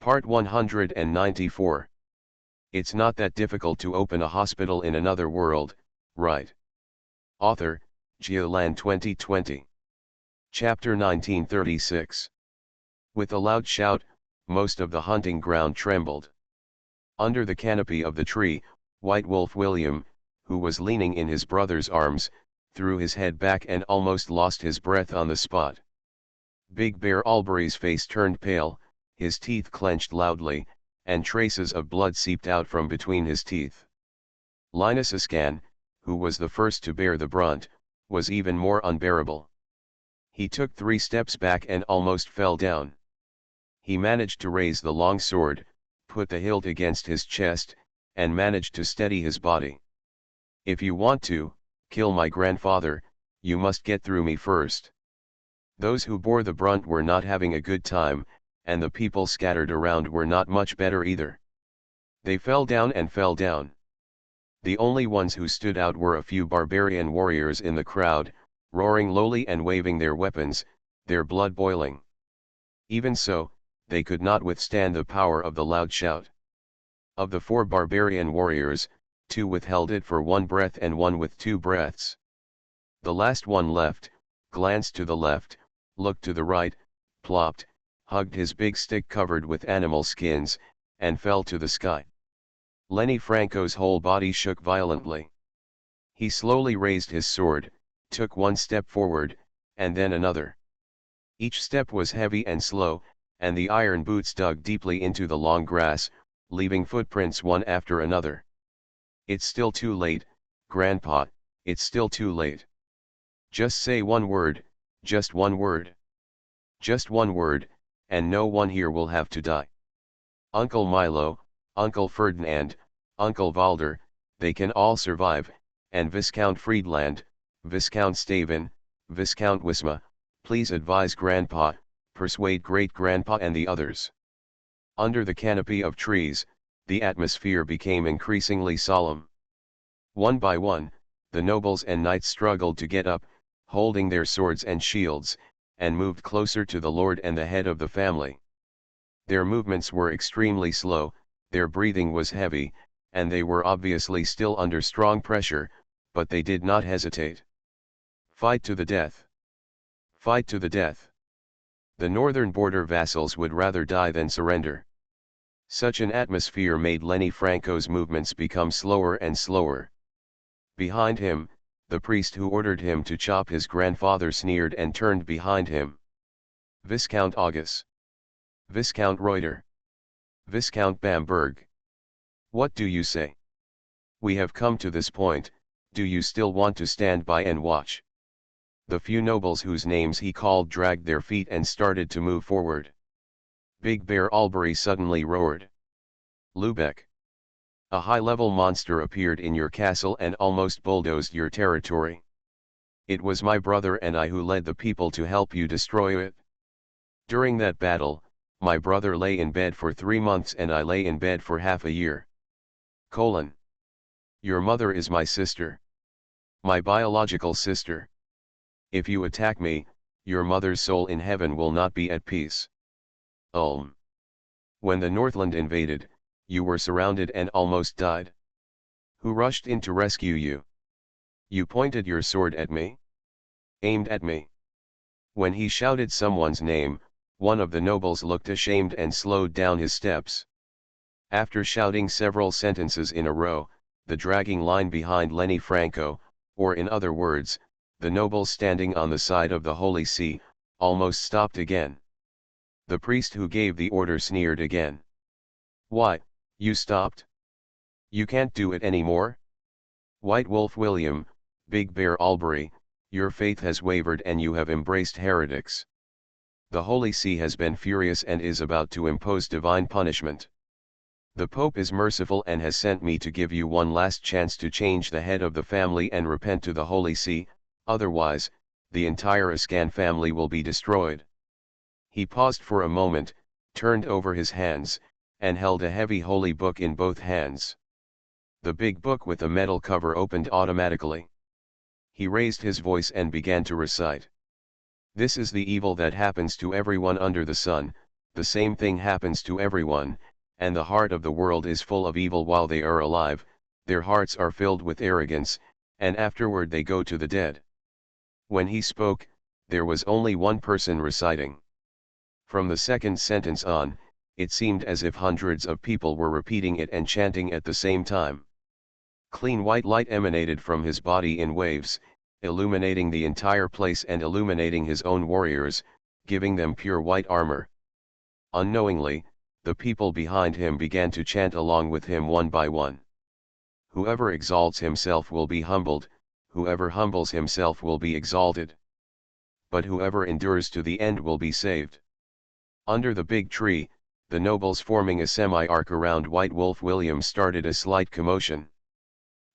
Part 194. It's not that difficult to open a hospital in another world, right? Author, Geoland 2020. Chapter 1936. With a loud shout, most of the hunting ground trembled. Under the canopy of the tree, White Wolf William, who was leaning in his brother's arms, threw his head back and almost lost his breath on the spot. Big Bear Albury's face turned pale, his teeth clenched loudly, and traces of blood seeped out from between his teeth. Linus Ascan, who was the first to bear the brunt, was even more unbearable. He took 3 steps back and almost fell down. He managed to raise the long sword, put the hilt against his chest, and managed to steady his body. "If you want to kill my grandfather, you must get through me first." Those who bore the brunt were not having a good time, and the people scattered around were not much better either. They fell down and fell down. The only ones who stood out were a few barbarian warriors in the crowd, roaring lowly and waving their weapons, their blood boiling. Even so, they could not withstand the power of the loud shout. Of the 4 barbarian warriors, 2 withheld it for 1 breath and 1 with 2 breaths. The last one left, glanced to the left, looked to the right, plopped, hugged his big stick covered with animal skins, and fell to the sky. Lenny Franco's whole body shook violently. He slowly raised his sword, took 1 step forward, and then another. Each step was heavy and slow, and the iron boots dug deeply into the long grass, leaving footprints one after another. "It's still too late, Grandpa, it's still too late. Just say 1 word, just 1 word. Just 1 word, and no one here will have to die. Uncle Milo, Uncle Ferdinand, Uncle Valder, they can all survive, and Viscount Friedland, Viscount Stavin, Viscount Wisma, please advise Grandpa, persuade Great-Grandpa and the others." Under the canopy of trees, the atmosphere became increasingly solemn. One by one, the nobles and knights struggled to get up, holding their swords and shields, and moved closer to the lord and the head of the family. Their movements were extremely slow, their breathing was heavy, and they were obviously still under strong pressure, but they did not hesitate. Fight to the death. Fight to the death. The northern border vassals would rather die than surrender. Such an atmosphere made Lenny Franco's movements become slower and slower. Behind him, the priest who ordered him to chop his grandfather sneered and turned behind him. "Viscount August. Viscount Reuter. Viscount Bamberg. What do you say? We have come to this point, do you still want to stand by and watch?" The few nobles whose names he called dragged their feet and started to move forward. Big Bear Albury suddenly roared. "Lubeck! A high-level monster appeared in your castle and almost bulldozed your territory. It was my brother and I who led the people to help you destroy it. During that battle, my brother lay in bed for 3 months and I lay in bed for half a year. Your mother is my sister. My biological sister. If you attack me, your mother's soul in heaven will not be at peace. When the Northland invaded, you were surrounded and almost died. Who rushed in to rescue you? You pointed your sword at me? Aimed at me?" When he shouted someone's name, one of the nobles looked ashamed and slowed down his steps. After shouting several sentences in a row, the dragging line behind Lenny Franco, or in other words, the nobles standing on the side of the Holy See, almost stopped again. The priest who gave the order sneered again. "Why, you stopped? You can't do it anymore? White Wolf William, Big Bear Albury, your faith has wavered and you have embraced heretics. The Holy See has been furious and is about to impose divine punishment. The Pope is merciful and has sent me to give you one last chance to change the head of the family and repent to the Holy See, otherwise, the entire Ascan family will be destroyed." He paused for a moment, turned over his hands, and held a heavy holy book in both hands. The big book with the metal cover opened automatically. He raised his voice and began to recite. "This is the evil that happens to everyone under the sun, the same thing happens to everyone, and the heart of the world is full of evil while they are alive, their hearts are filled with arrogance, and afterward they go to the dead. When he spoke, there was only one person reciting. From the second sentence on, it seemed as if hundreds of people were repeating it and chanting at the same time. Clean white light emanated from his body in waves, illuminating the entire place and illuminating his own warriors, giving them pure white armor. Unknowingly, the people behind him began to chant along with him one by one. Whoever exalts himself will be humbled, whoever humbles himself will be exalted. But whoever endures to the end will be saved. Under the big tree, the nobles forming a semi-arc around White Wolf William started a slight commotion.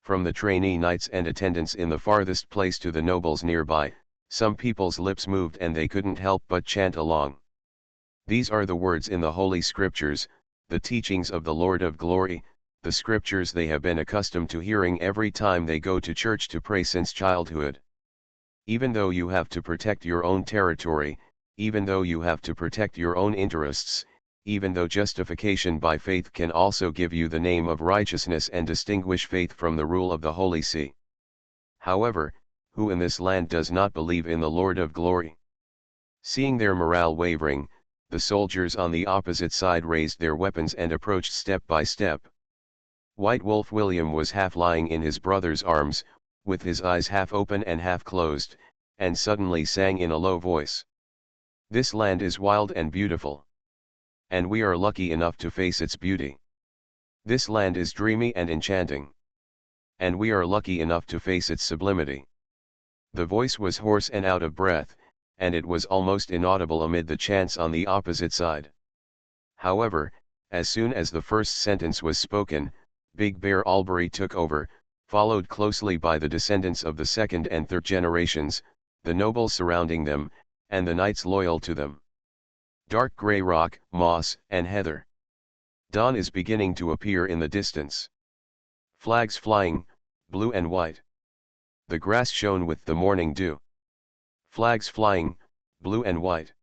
From the trainee knights and attendants in the farthest place to the nobles nearby, some people's lips moved and they couldn't help but chant along. These are the words in the Holy Scriptures, the teachings of the Lord of Glory, the scriptures they have been accustomed to hearing every time they go to church to pray since childhood. Even though you have to protect your own territory, even though you have to protect your own interests, even though justification by faith can also give you the name of righteousness and distinguish faith from the rule of the Holy See. However, who in this land does not believe in the Lord of Glory? Seeing their morale wavering, the soldiers on the opposite side raised their weapons and approached step by step. White Wolf William was half lying in his brother's arms, with his eyes half open and half closed, and suddenly sang in a low voice. This land is wild and beautiful. And we are lucky enough to face its beauty. This land is dreamy and enchanting. And we are lucky enough to face its sublimity. The voice was hoarse and out of breath, and it was almost inaudible amid the chants on the opposite side. However, as soon as the first sentence was spoken, Big Bear Albury took over, followed closely by the descendants of the second and third generations, the nobles surrounding them, and the knights loyal to them. Dark gray rock, moss, and heather. Dawn is beginning to appear in the distance. Flags flying, blue and white. The grass shone with the morning dew. Flags flying, blue and white.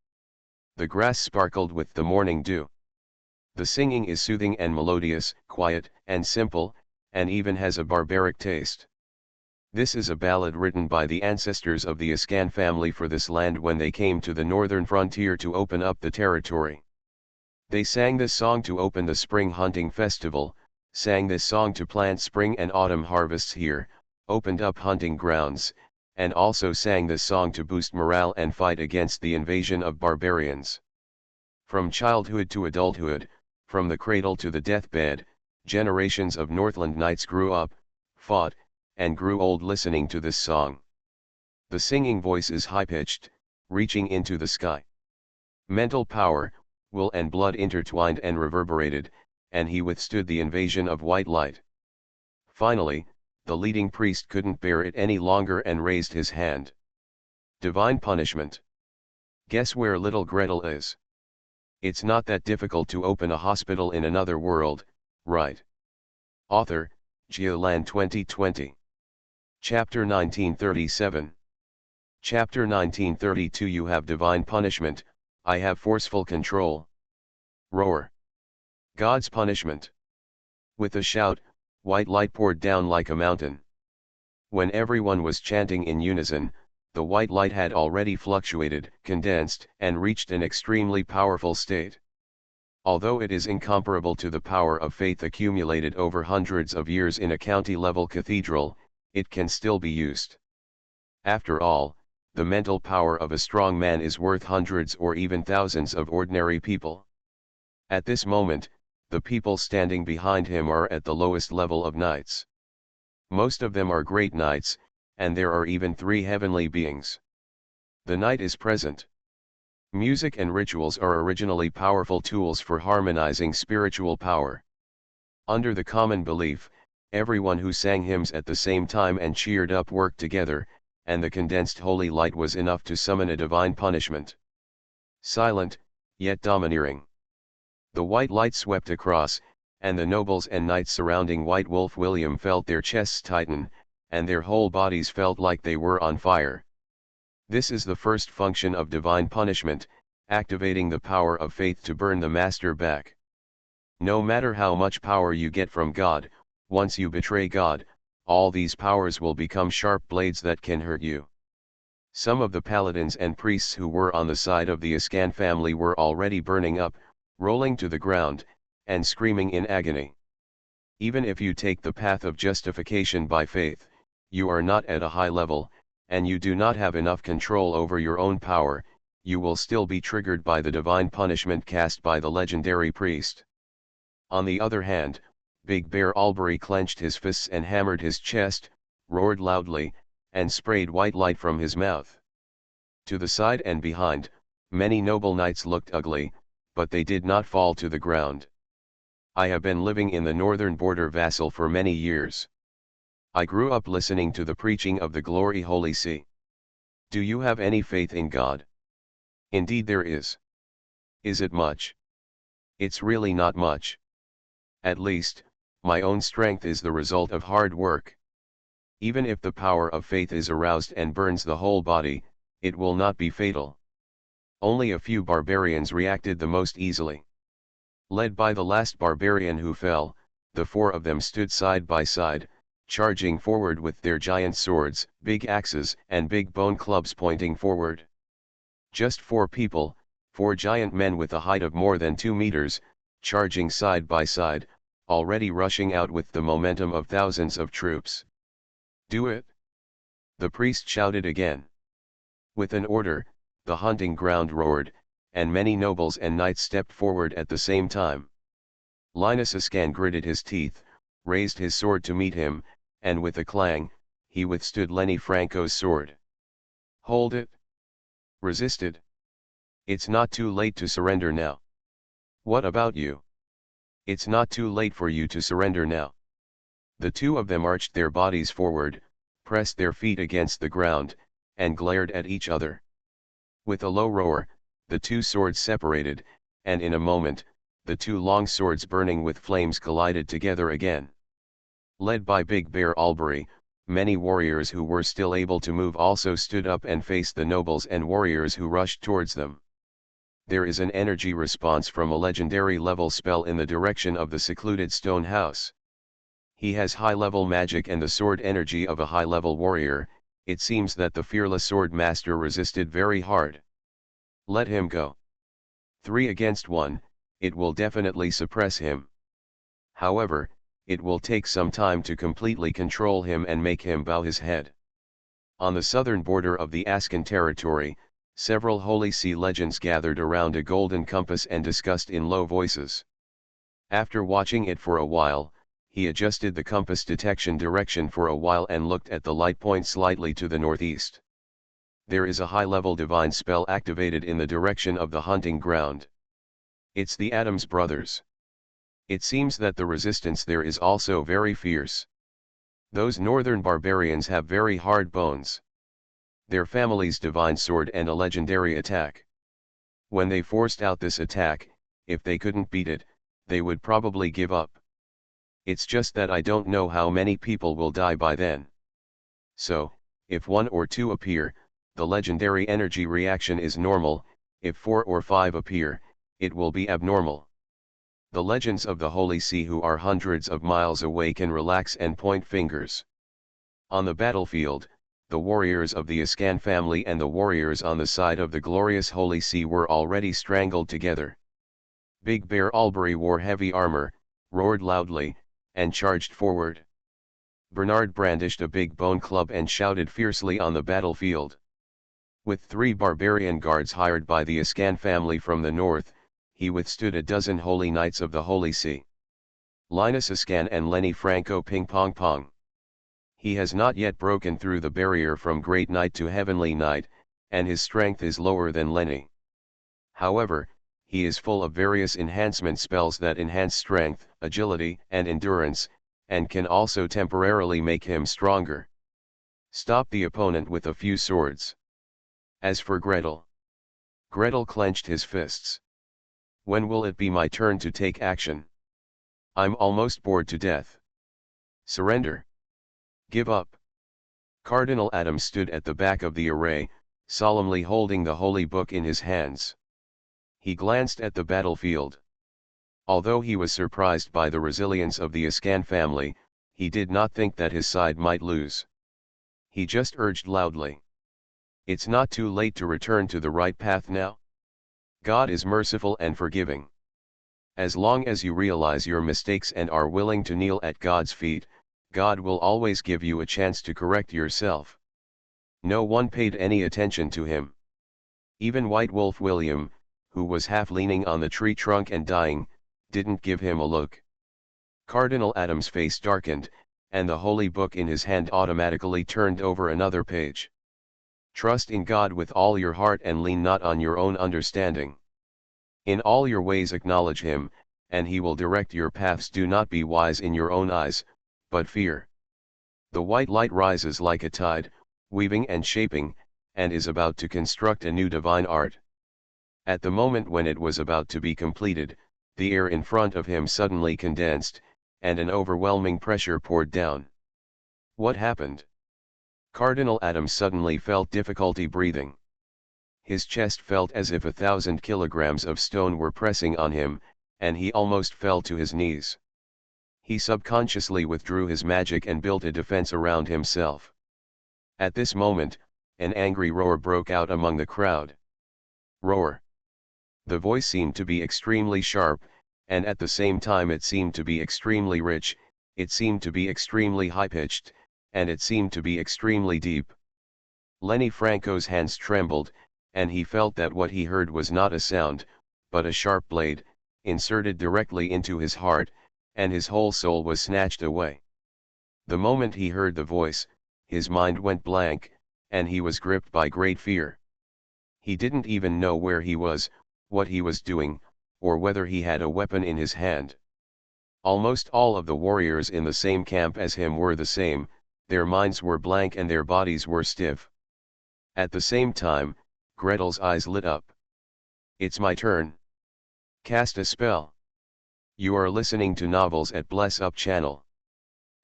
The grass sparkled with the morning dew. The singing is soothing and melodious, quiet and simple, and even has a barbaric taste. This is a ballad written by the ancestors of the Ascan family for this land when they came to the northern frontier to open up the territory. They sang this song to open the spring hunting festival, sang this song to plant spring and autumn harvests here, opened up hunting grounds, and also sang this song to boost morale and fight against the invasion of barbarians. From childhood to adulthood, from the cradle to the deathbed, generations of Northland knights grew up, fought, and grew old listening to this song. The singing voice is high-pitched, reaching into the sky. Mental power, will and blood intertwined and reverberated, and he withstood the invasion of white light. Finally, the leading priest couldn't bear it any longer and raised his hand. Divine punishment. Guess where little Gretel is? It's not that difficult to open a hospital in another world, right? Author, Geoland 2020. Chapter 1937. Chapter 1932. You have divine punishment, I have forceful control. Roar. God's punishment. With a shout, white light poured down like a mountain. When everyone was chanting in unison, the white light had already fluctuated, condensed, and reached an extremely powerful state. Although it is incomparable to the power of faith accumulated over hundreds of years in a county-level cathedral, it can still be used. After all, the mental power of a strong man is worth hundreds or even thousands of ordinary people. At this moment, the people standing behind him are at the lowest level of knights. Most of them are great knights, and there are even 3 heavenly beings. The knight is present. Music and rituals are originally powerful tools for harmonizing spiritual power. Under the common belief, everyone who sang hymns at the same time and cheered up worked together, and the condensed holy light was enough to summon a divine punishment. Silent, yet domineering. The white light swept across, and the nobles and knights surrounding White Wolf William felt their chests tighten, and their whole bodies felt like they were on fire. This is the first function of divine punishment, activating the power of faith to burn the master back. No matter how much power you get from God, once you betray God, all these powers will become sharp blades that can hurt you. Some of the paladins and priests who were on the side of the Ascan family were already burning up, rolling to the ground, and screaming in agony. Even if you take the path of justification by faith, you are not at a high level, and you do not have enough control over your own power, you will still be triggered by the divine punishment cast by the legendary priest. On the other hand, Big Bear Albury clenched his fists and hammered his chest, roared loudly, and sprayed white light from his mouth. To the side and behind, many noble knights looked ugly, but they did not fall to the ground. I have been living in the northern border vassal for many years. I grew up listening to the preaching of the glory Holy See. Do you have any faith in God? Indeed there is. Is it much? It's really not much. At least, my own strength is the result of hard work. Even if the power of faith is aroused and burns the whole body, it will not be fatal. Only a few barbarians reacted the most easily. Led by the last barbarian who fell, the four of them stood side by side, charging forward with their giant swords, big axes, and big bone clubs pointing forward. Just 4 people, 4 giant men with a height of more than 2 meters, charging side by side, already rushing out with the momentum of thousands of troops. Do it! The priest shouted again. With an order, the hunting ground roared, and many nobles and knights stepped forward at the same time. Linus Ascan gritted his teeth, raised his sword to meet him, and with a clang, he withstood Lenny Franco's sword. Hold it! Resisted. It's not too late to surrender now. What about you? It's not too late for you to surrender now. The two of them arched their bodies forward, pressed their feet against the ground, and glared at each other. With a low roar, the two swords separated, and in a moment, the two long swords burning with flames collided together again. Led by Big Bear Albury, many warriors who were still able to move also stood up and faced the nobles and warriors who rushed towards them. There is an energy response from a legendary level spell in the direction of the secluded stone house. He has high-level magic and the sword energy of a high-level warrior. It seems that the fearless sword master resisted very hard. Let him go. 3 against 1, it will definitely suppress him. However, it will take some time to completely control him and make him bow his head. On the southern border of the Ascan territory, several Holy See legends gathered around a golden compass and discussed in low voices. After watching it for a while, he adjusted the compass detection direction for a while and looked at the light point slightly to the northeast. There is a high-level divine spell activated in the direction of the hunting ground. It's the Adams brothers. It seems that the resistance there is also very fierce. Those northern barbarians have very hard bones. Their family's divine sword and a legendary attack. When they forced out this attack, if they couldn't beat it, they would probably give up. It's just that I don't know how many people will die by then. So, if 1 or 2 appear, the legendary energy reaction is normal. If 4 or 5 appear, it will be abnormal. The legends of the Holy See who are hundreds of miles away can relax and point fingers. On the battlefield, the warriors of the Ascan family and the warriors on the side of the glorious Holy See were already strangled together. Big Bear Albury wore heavy armor, roared loudly, and charged forward. Bernard brandished a big bone club and shouted fiercely on the battlefield. With 3 barbarian guards hired by the Ascan family from the north, he withstood a dozen holy knights of the Holy See. Linus Ascan and Lenny Franco ping pong pong. He has not yet broken through the barrier from Great Knight to Heavenly Knight, and his strength is lower than Lenny. However, he is full of various enhancement spells that enhance strength, agility, and endurance, and can also temporarily make him stronger. Stop the opponent with a few swords. As for Gretel clenched his fists. When will it be my turn to take action? I'm almost bored to death. Surrender. Give up. Cardinal Adams stood at the back of the array, solemnly holding the holy book in his hands. He glanced at the battlefield. Although he was surprised by the resilience of the Ascan family, he did not think that his side might lose. He just urged loudly. It's not too late to return to the right path now. God is merciful and forgiving. As long as you realize your mistakes and are willing to kneel at God's feet, God will always give you a chance to correct yourself. No one paid any attention to him. Even White Wolf William, who was half leaning on the tree trunk and dying, didn't give him a look. Cardinal Adam's face darkened, and the holy book in his hand automatically turned over another page. Trust in God with all your heart and lean not on your own understanding. In all your ways acknowledge him, and he will direct your paths. Do not be wise in your own eyes, but fear. The white light rises like a tide, weaving and shaping, and is about to construct a new divine art. At the moment when it was about to be completed, the air in front of him suddenly condensed, and an overwhelming pressure poured down. What happened? Cardinal Adam suddenly felt difficulty breathing. His chest felt as if 1,000 kilograms of stone were pressing on him, and he almost fell to his knees. He subconsciously withdrew his magic and built a defense around himself. At this moment, an angry roar broke out among the crowd. Roar. The voice seemed to be extremely sharp, and at the same time it seemed to be extremely rich, it seemed to be extremely high-pitched, and it seemed to be extremely deep. Lenny Franco's hands trembled, and he felt that what he heard was not a sound, but a sharp blade, inserted directly into his heart, and his whole soul was snatched away. The moment he heard the voice, his mind went blank, and he was gripped by great fear. He didn't even know where he was, what he was doing, or whether he had a weapon in his hand. Almost all of the warriors in the same camp as him were the same, their minds were blank and their bodies were stiff. At the same time, Gretel's eyes lit up. It's my turn. Cast a spell. You are listening to Novels at Bless Up channel.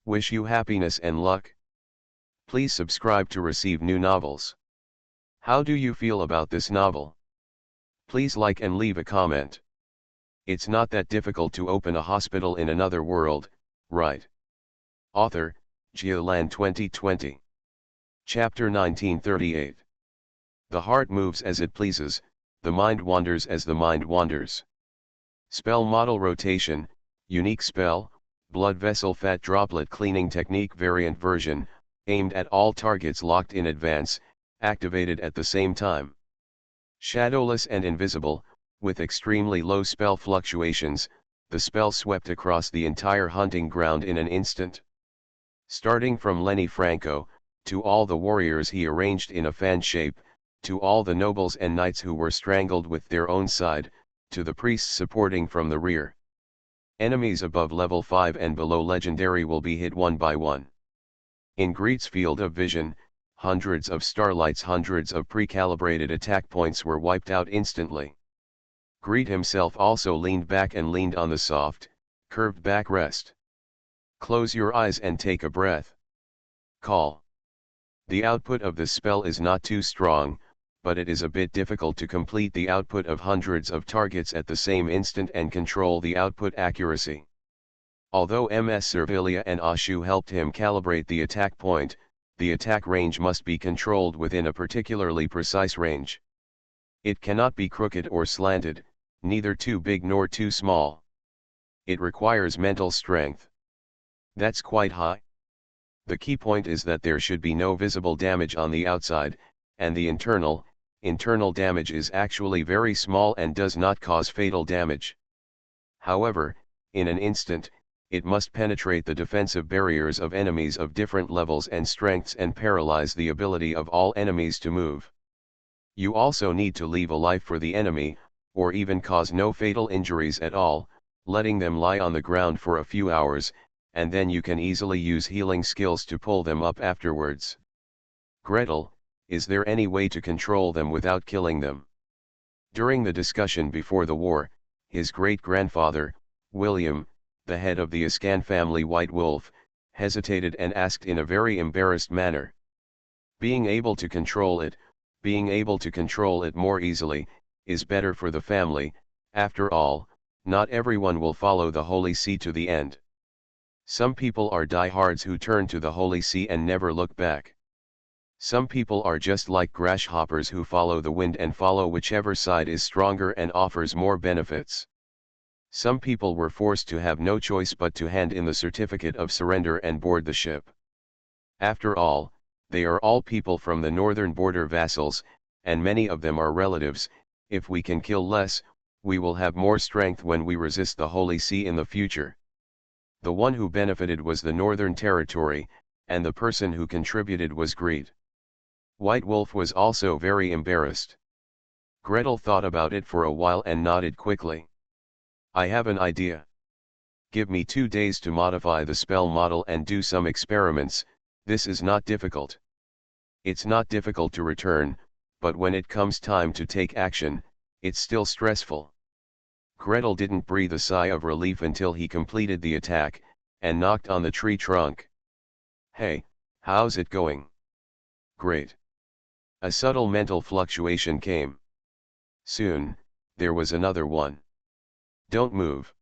Wish you happiness and luck. Please subscribe to receive new novels. How do you feel about this novel? Please like and leave a comment. It's not that difficult to open a hospital in another world, right? Author, Geoland 2020. Chapter 1938. The heart moves as it pleases, the mind wanders as the mind wanders. Spell model rotation, unique spell, blood vessel fat droplet cleaning technique variant version, aimed at all targets locked in advance, activated at the same time. Shadowless and invisible, with extremely low spell fluctuations, the spell swept across the entire hunting ground in an instant. Starting from Lenny Franco, to all the warriors he arranged in a fan shape, to all the nobles and knights who were strangled with their own side, to the priests supporting from the rear. Enemies above level 5 and below legendary will be hit one by one. In Greet's field of vision, hundreds of starlights, hundreds of pre-calibrated attack points were wiped out instantly. Greet himself also leaned back and leaned on the soft, curved backrest. Close your eyes and take a breath. Call. The output of this spell is not too strong, but it is a bit difficult to complete the output of hundreds of targets at the same instant and control the output accuracy. Although Ms. Servilia and Ashu helped him calibrate the attack point, the attack range must be controlled within a particularly precise range. It cannot be crooked or slanted, neither too big nor too small. It requires mental strength. That's quite high. The key point is that there should be no visible damage on the outside, and the internal damage is actually very small and does not cause fatal damage. However, in an instant, it must penetrate the defensive barriers of enemies of different levels and strengths and paralyze the ability of all enemies to move. You also need to leave a life for the enemy, or even cause no fatal injuries at all, letting them lie on the ground for a few hours, and then you can easily use healing skills to pull them up afterwards. Gretel, is there any way to control them without killing them? During the discussion before the war, his great-grandfather, William, the head of the Ascan family White Wolf, hesitated and asked in a very embarrassed manner. Being able to control it more easily, is better for the family. After all, not everyone will follow the Holy See to the end. Some people are diehards who turn to the Holy See and never look back. Some people are just like grasshoppers who follow the wind and follow whichever side is stronger and offers more benefits. Some people were forced to have no choice but to hand in the certificate of surrender and board the ship. After all, they are all people from the northern border vassals, and many of them are relatives. If we can kill less, we will have more strength when we resist the Holy See in the future. The one who benefited was the northern territory, and the person who contributed was greed. White Wolf was also very embarrassed. Gretel thought about it for a while and nodded quickly. I have an idea. Give me 2 days to modify the spell model and do some experiments. This is not difficult. It's not difficult to return, but when it comes time to take action, it's still stressful. Gretel didn't breathe a sigh of relief until he completed the attack, and knocked on the tree trunk. Hey, how's it going? Great. A subtle mental fluctuation came. Soon, there was another one. Don't move.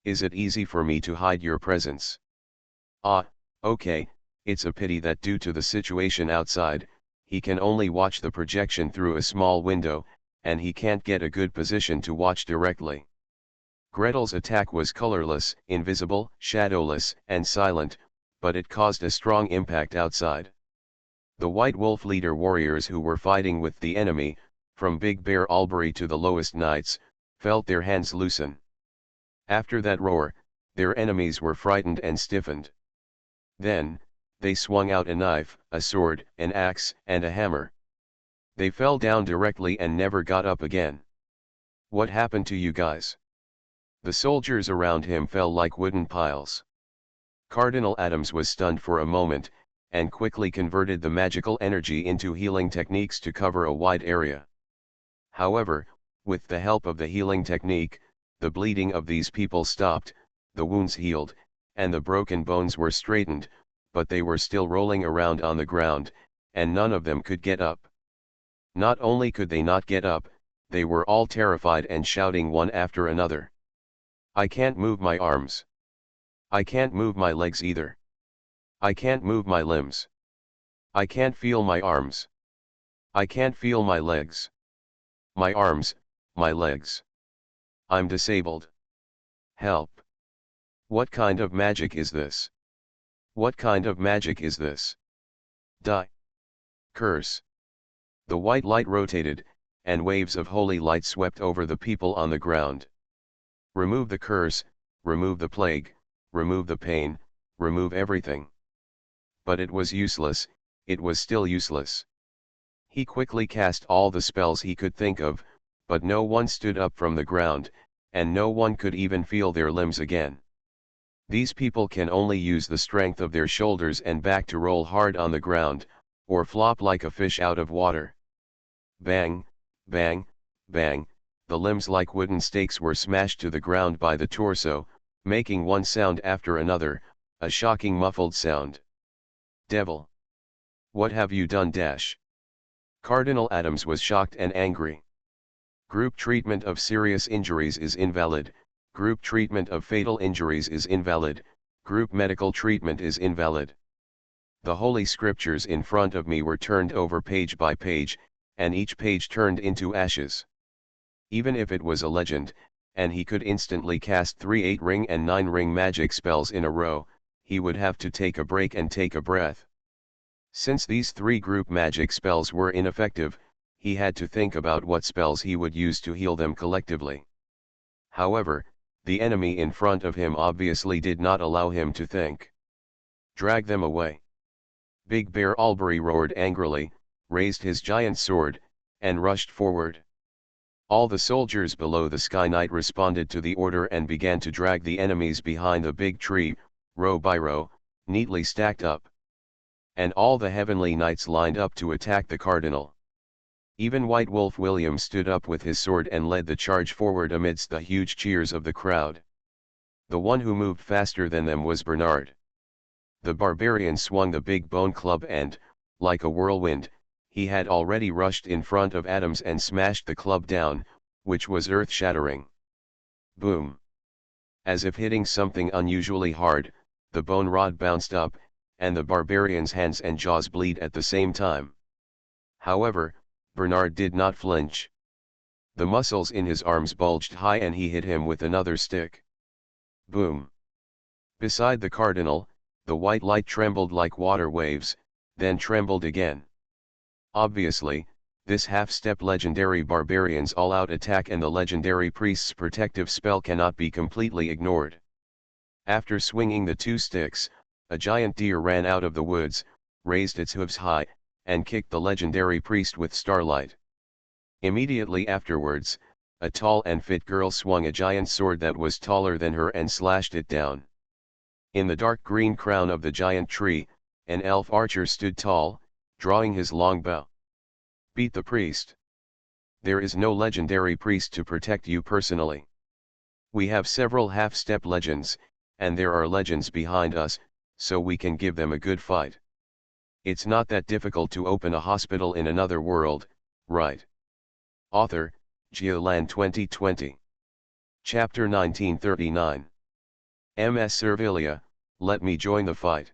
Is it easy for me to hide your presence? Ah, okay, it's a pity that due to the situation outside, he can only watch the projection through a small window, and he can't get a good position to watch directly. Gretel's attack was colorless, invisible, shadowless, and silent, but it caused a strong impact outside. The White Wolf leader warriors who were fighting with the enemy, from Big Bear Albury to the lowest knights, felt their hands loosen. After that roar, their enemies were frightened and stiffened. Then, they swung out a knife, a sword, an axe, and a hammer. They fell down directly and never got up again. What happened to you guys? The soldiers around him fell like wooden piles. Cardinal Adams was stunned for a moment, and quickly converted the magical energy into healing techniques to cover a wide area. However, with the help of the healing technique, the bleeding of these people stopped, the wounds healed, and the broken bones were straightened, but they were still rolling around on the ground, and none of them could get up. Not only could they not get up, they were all terrified and shouting one after another. I can't move my arms. I can't move my legs either. I can't move my limbs. I can't feel my arms. I can't feel my legs. My arms, my legs. I'm disabled. Help. What kind of magic is this? What kind of magic is this? Die. Curse. The white light rotated, and waves of holy light swept over the people on the ground. Remove the curse, remove the plague, remove the pain, remove everything. But it was useless, it was still useless. He quickly cast all the spells he could think of, but no one stood up from the ground, and no one could even feel their limbs again. These people can only use the strength of their shoulders and back to roll hard on the ground, or flop like a fish out of water. Bang, bang, bang, the limbs like wooden stakes were smashed to the ground by the torso, making one sound after another, a shocking muffled sound. Devil! What have you done? Cardinal Adams was shocked and angry. Group treatment of serious injuries is invalid, group treatment of fatal injuries is invalid, group medical treatment is invalid. The holy scriptures in front of me were turned over page by page, and each page turned into ashes. Even if it was a legend, and he could instantly cast 3 8-ring and 9-ring magic spells in a row, he would have to take a break and take a breath. Since these 3 group magic spells were ineffective, he had to think about what spells he would use to heal them collectively. However, the enemy in front of him obviously did not allow him to think. Drag them away. Big Bear Albury roared angrily, raised his giant sword, and rushed forward. All the soldiers below the Sky Knight responded to the order and began to drag the enemies behind the big tree, row by row, neatly stacked up. And all the heavenly knights lined up to attack the cardinal. Even White Wolf William stood up with his sword and led the charge forward amidst the huge cheers of the crowd. The one who moved faster than them was Bernard. The barbarian swung the big bone club and, like a whirlwind, he had already rushed in front of Adams and smashed the club down, which was earth-shattering. Boom! As if hitting something unusually hard, the bone rod bounced up, and the barbarian's hands and jaws bleed at the same time. However, Bernard did not flinch. The muscles in his arms bulged high and he hit him with another stick. Boom! Beside the cardinal, the white light trembled like water waves, then trembled again. Obviously, this half-step legendary barbarian's all-out attack and the legendary priest's protective spell cannot be completely ignored. After swinging the two sticks, a giant deer ran out of the woods, raised its hooves high, and kicked the legendary priest with starlight. Immediately afterwards, a tall and fit girl swung a giant sword that was taller than her and slashed it down. In the dark green crown of the giant tree, an elf archer stood tall, drawing his long bow. Beat the priest. There is no legendary priest to protect you personally. We have several half-step legends, and there are legends behind us, so we can give them a good fight. It's not that difficult to open a hospital in another world, right? Author, Geoland 2020. Chapter 1939. MS Servilia, let me join the fight.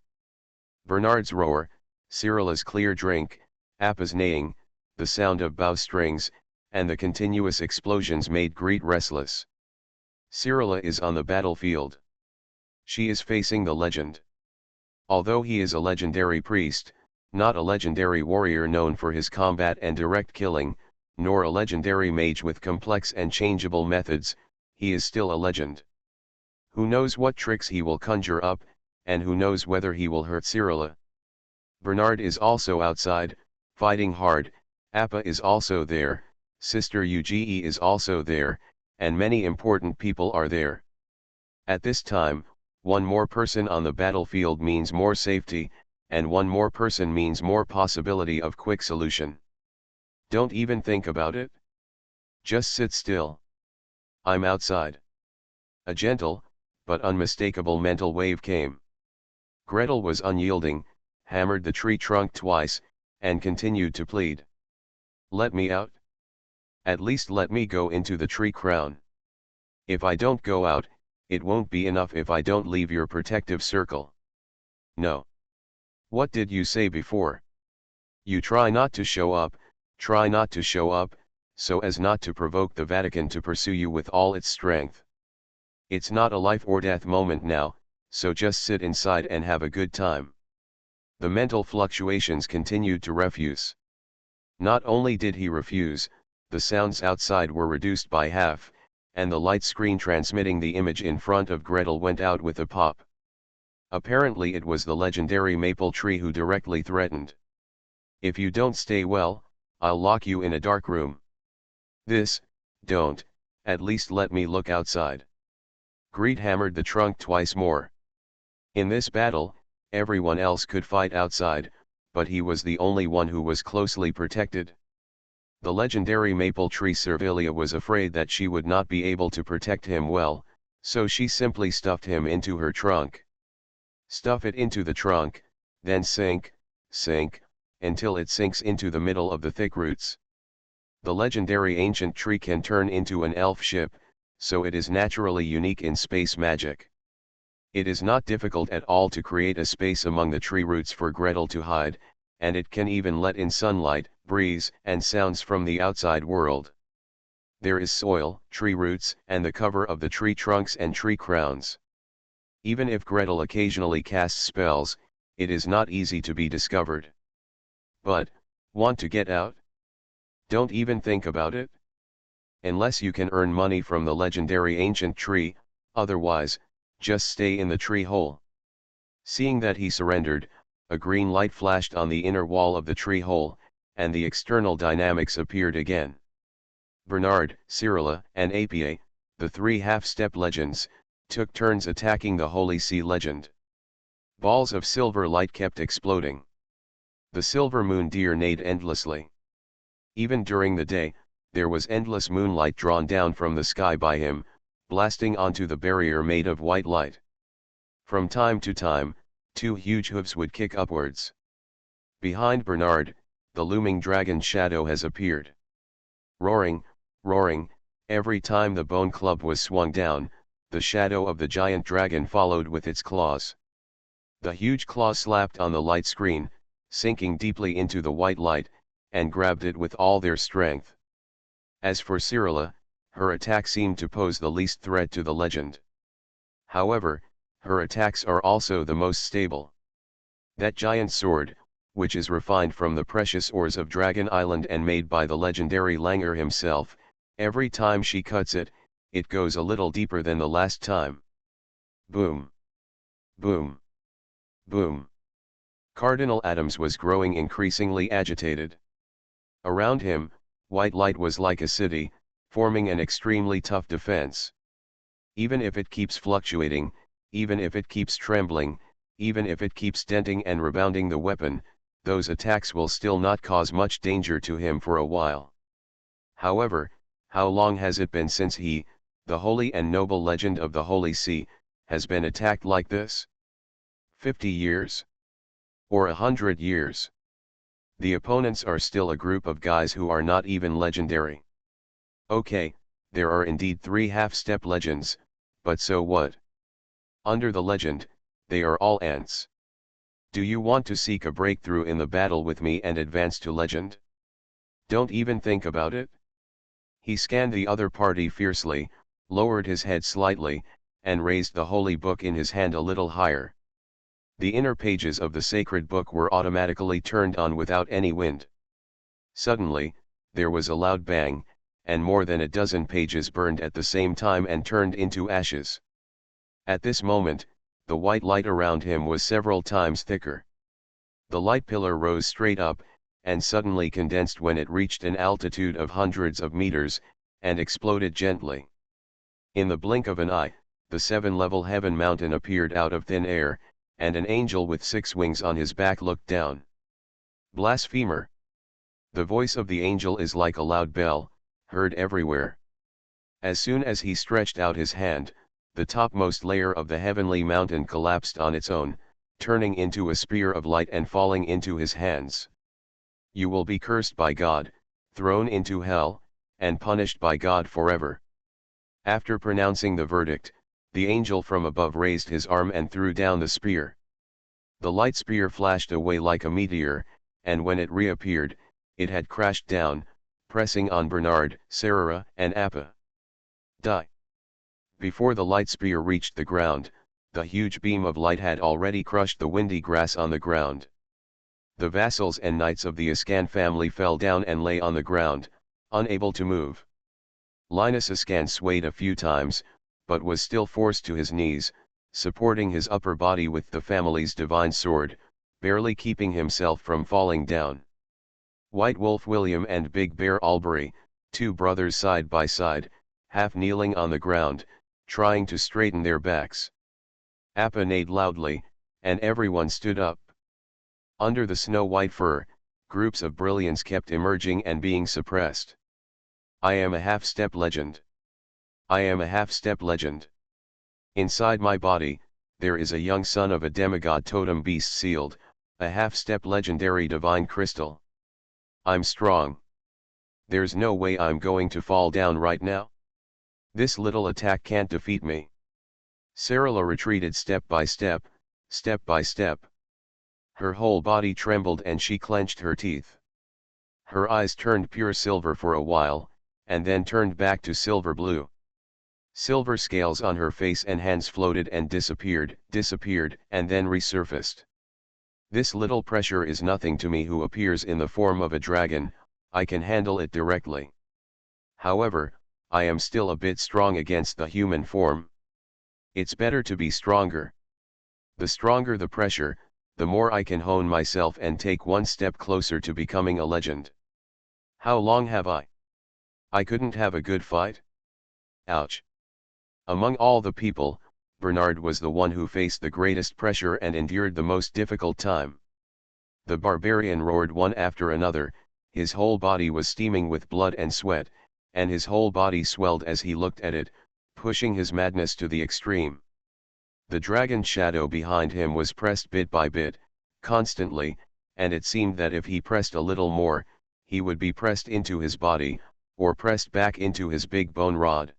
Bernard's roar, Cyrilla's clear drink, Appa's neighing, the sound of bowstrings, and the continuous explosions made Greet restless. Cyrilla is on the battlefield. She is facing the legend. Although he is a legendary priest, not a legendary warrior known for his combat and direct killing, nor a legendary mage with complex and changeable methods, he is still a legend. Who knows what tricks he will conjure up, and who knows whether he will hurt Cyrilla. Bernard is also outside, fighting hard, Appa is also there, Sister Uge is also there, and many important people are there. At this time, one more person on the battlefield means more safety, and one more person means more possibility of quick solution. Don't even think about it. Just sit still. I'm outside. A gentle, but unmistakable mental wave came. Gretel was unyielding, hammered the tree trunk twice, and continued to plead. Let me out. At least let me go into the tree crown. If I don't go out, it won't be enough if I don't leave your protective circle. No. What did you say before? You try not to show up, so as not to provoke the Vatican to pursue you with all its strength. It's not a life or death moment now, so just sit inside and have a good time. The mental fluctuations continued to refuse. Not only did he refuse, the sounds outside were reduced by half, and the light screen transmitting the image in front of Gretel went out with a pop. Apparently it was the legendary maple tree who directly threatened. If you don't stay well, I'll lock you in a dark room. Don't, at least let me look outside. Greet hammered the trunk twice more. In this battle, everyone else could fight outside, but he was the only one who was closely protected. The legendary maple tree Servilia was afraid that she would not be able to protect him well, so she simply stuffed him into her trunk. Stuff it into the trunk, then sink, until it sinks into the middle of the thick roots. The legendary ancient tree can turn into an elf ship, so it is naturally unique in space magic. It is not difficult at all to create a space among the tree roots for Gretel to hide, and it can even let in sunlight, breeze, and sounds from the outside world. There is soil, tree roots, and the cover of the tree trunks and tree crowns. Even if Gretel occasionally casts spells, it is not easy to be discovered. But, want to get out? Don't even think about it. Unless you can earn money from the legendary ancient tree, otherwise, just stay in the tree hole. Seeing that he surrendered, a green light flashed on the inner wall of the tree hole, and the external dynamics appeared again. Bernard, Cyrilla, and Appa, the three half-step legends, took turns attacking the Holy See legend. Balls of silver light kept exploding. The silver moon deer neighed endlessly. Even during the day, there was endless moonlight drawn down from the sky by him, blasting onto the barrier made of white light. From time to time, two huge hooves would kick upwards. Behind Bernard, the looming dragon shadow has appeared. Roaring, roaring, every time the bone club was swung down, the shadow of the giant dragon followed with its claws. The huge claws slapped on the light screen, sinking deeply into the white light, and grabbed it with all their strength. As for Cyrilla, her attack seemed to pose the least threat to the legend. However, her attacks are also the most stable. That giant sword, which is refined from the precious ores of Dragon Island and made by the legendary Langer himself, every time she cuts it, it goes a little deeper than the last time. Boom! Boom! Boom! Cardinal Adams was growing increasingly agitated. Around him, white light was like a city, forming an extremely tough defense. Even if it keeps fluctuating, even if it keeps trembling, even if it keeps denting and rebounding the weapon, those attacks will still not cause much danger to him for a while. However, how long has it been since he, the holy and noble legend of the Holy See, has been attacked like this? 50 years? Or 100 years? The opponents are still a group of guys who are not even legendary. Okay, there are indeed 3 half-step legends, but so what? Under the legend, they are all ants. Do you want to seek a breakthrough in the battle with me and advance to legend? Don't even think about it. He scanned the other party fiercely, lowered his head slightly, and raised the holy book in his hand a little higher. The inner pages of the sacred book were automatically turned on without any wind. Suddenly, there was a loud bang, and more than a dozen pages burned at the same time and turned into ashes. At this moment, the white light around him was several times thicker. The light pillar rose straight up, and suddenly condensed when it reached an altitude of hundreds of meters, and exploded gently. In the blink of an eye, the 7-level heaven mountain appeared out of thin air, and an angel with 6 wings on his back looked down. Blasphemer! The voice of the angel is like a loud bell, heard everywhere. As soon as he stretched out his hand, the topmost layer of the heavenly mountain collapsed on its own, turning into a spear of light and falling into his hands. You will be cursed by God, thrown into hell, and punished by God forever. After pronouncing the verdict, the angel from above raised his arm and threw down the spear. The light spear flashed away like a meteor, and when it reappeared, it had crashed down, pressing on Bernard, Sarah, and Appa. Die! Before the light spear reached the ground, the huge beam of light had already crushed the windy grass on the ground. The vassals and knights of the Ascan family fell down and lay on the ground, unable to move. Linus Ascan swayed a few times, but was still forced to his knees, supporting his upper body with the family's divine sword, barely keeping himself from falling down. White Wolf William and Big Bear Albury, 2 brothers side by side, half kneeling on the ground, trying to straighten their backs. Appa neighed loudly, and everyone stood up. Under the snow-white fur, groups of brilliance kept emerging and being suppressed. I am a half-step legend. I am a half-step legend. Inside my body, there is a young son of a demigod totem beast sealed, a half-step legendary divine crystal. I'm strong. There's no way I'm going to fall down right now. This little attack can't defeat me. Sarala retreated step by step, step by step. Her whole body trembled and she clenched her teeth. Her eyes turned pure silver for a while, and then turned back to silver blue. Silver scales on her face and hands floated and disappeared, and then resurfaced. This little pressure is nothing to me who appears in the form of a dragon, I can handle it directly. However, I am still a bit strong against the human form. It's better to be stronger. The stronger the pressure, the more I can hone myself and take one step closer to becoming a legend. How long have I? I couldn't have a good fight? Ouch. Among all the people, Bernard was the one who faced the greatest pressure and endured the most difficult time. The barbarian roared one after another, his whole body was steaming with blood and sweat, and his whole body swelled as he looked at it, pushing his madness to the extreme. The dragon shadow behind him was pressed bit by bit, constantly, and it seemed that if he pressed a little more, he would be pressed into his body, or pressed back into his big bone rod.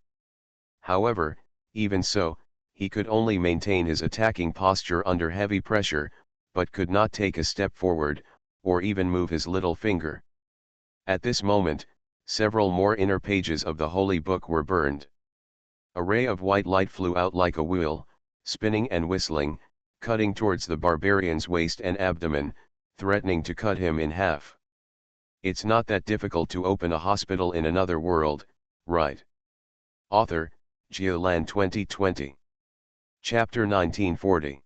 However, even so, he could only maintain his attacking posture under heavy pressure, but could not take a step forward, or even move his little finger. At this moment, several more inner pages of the holy book were burned. A ray of white light flew out like a wheel, spinning and whistling, cutting towards the barbarian's waist and abdomen, threatening to cut him in half. It's not that difficult to open a hospital in another world, right? Author, Geoland 2020. Chapter 1940.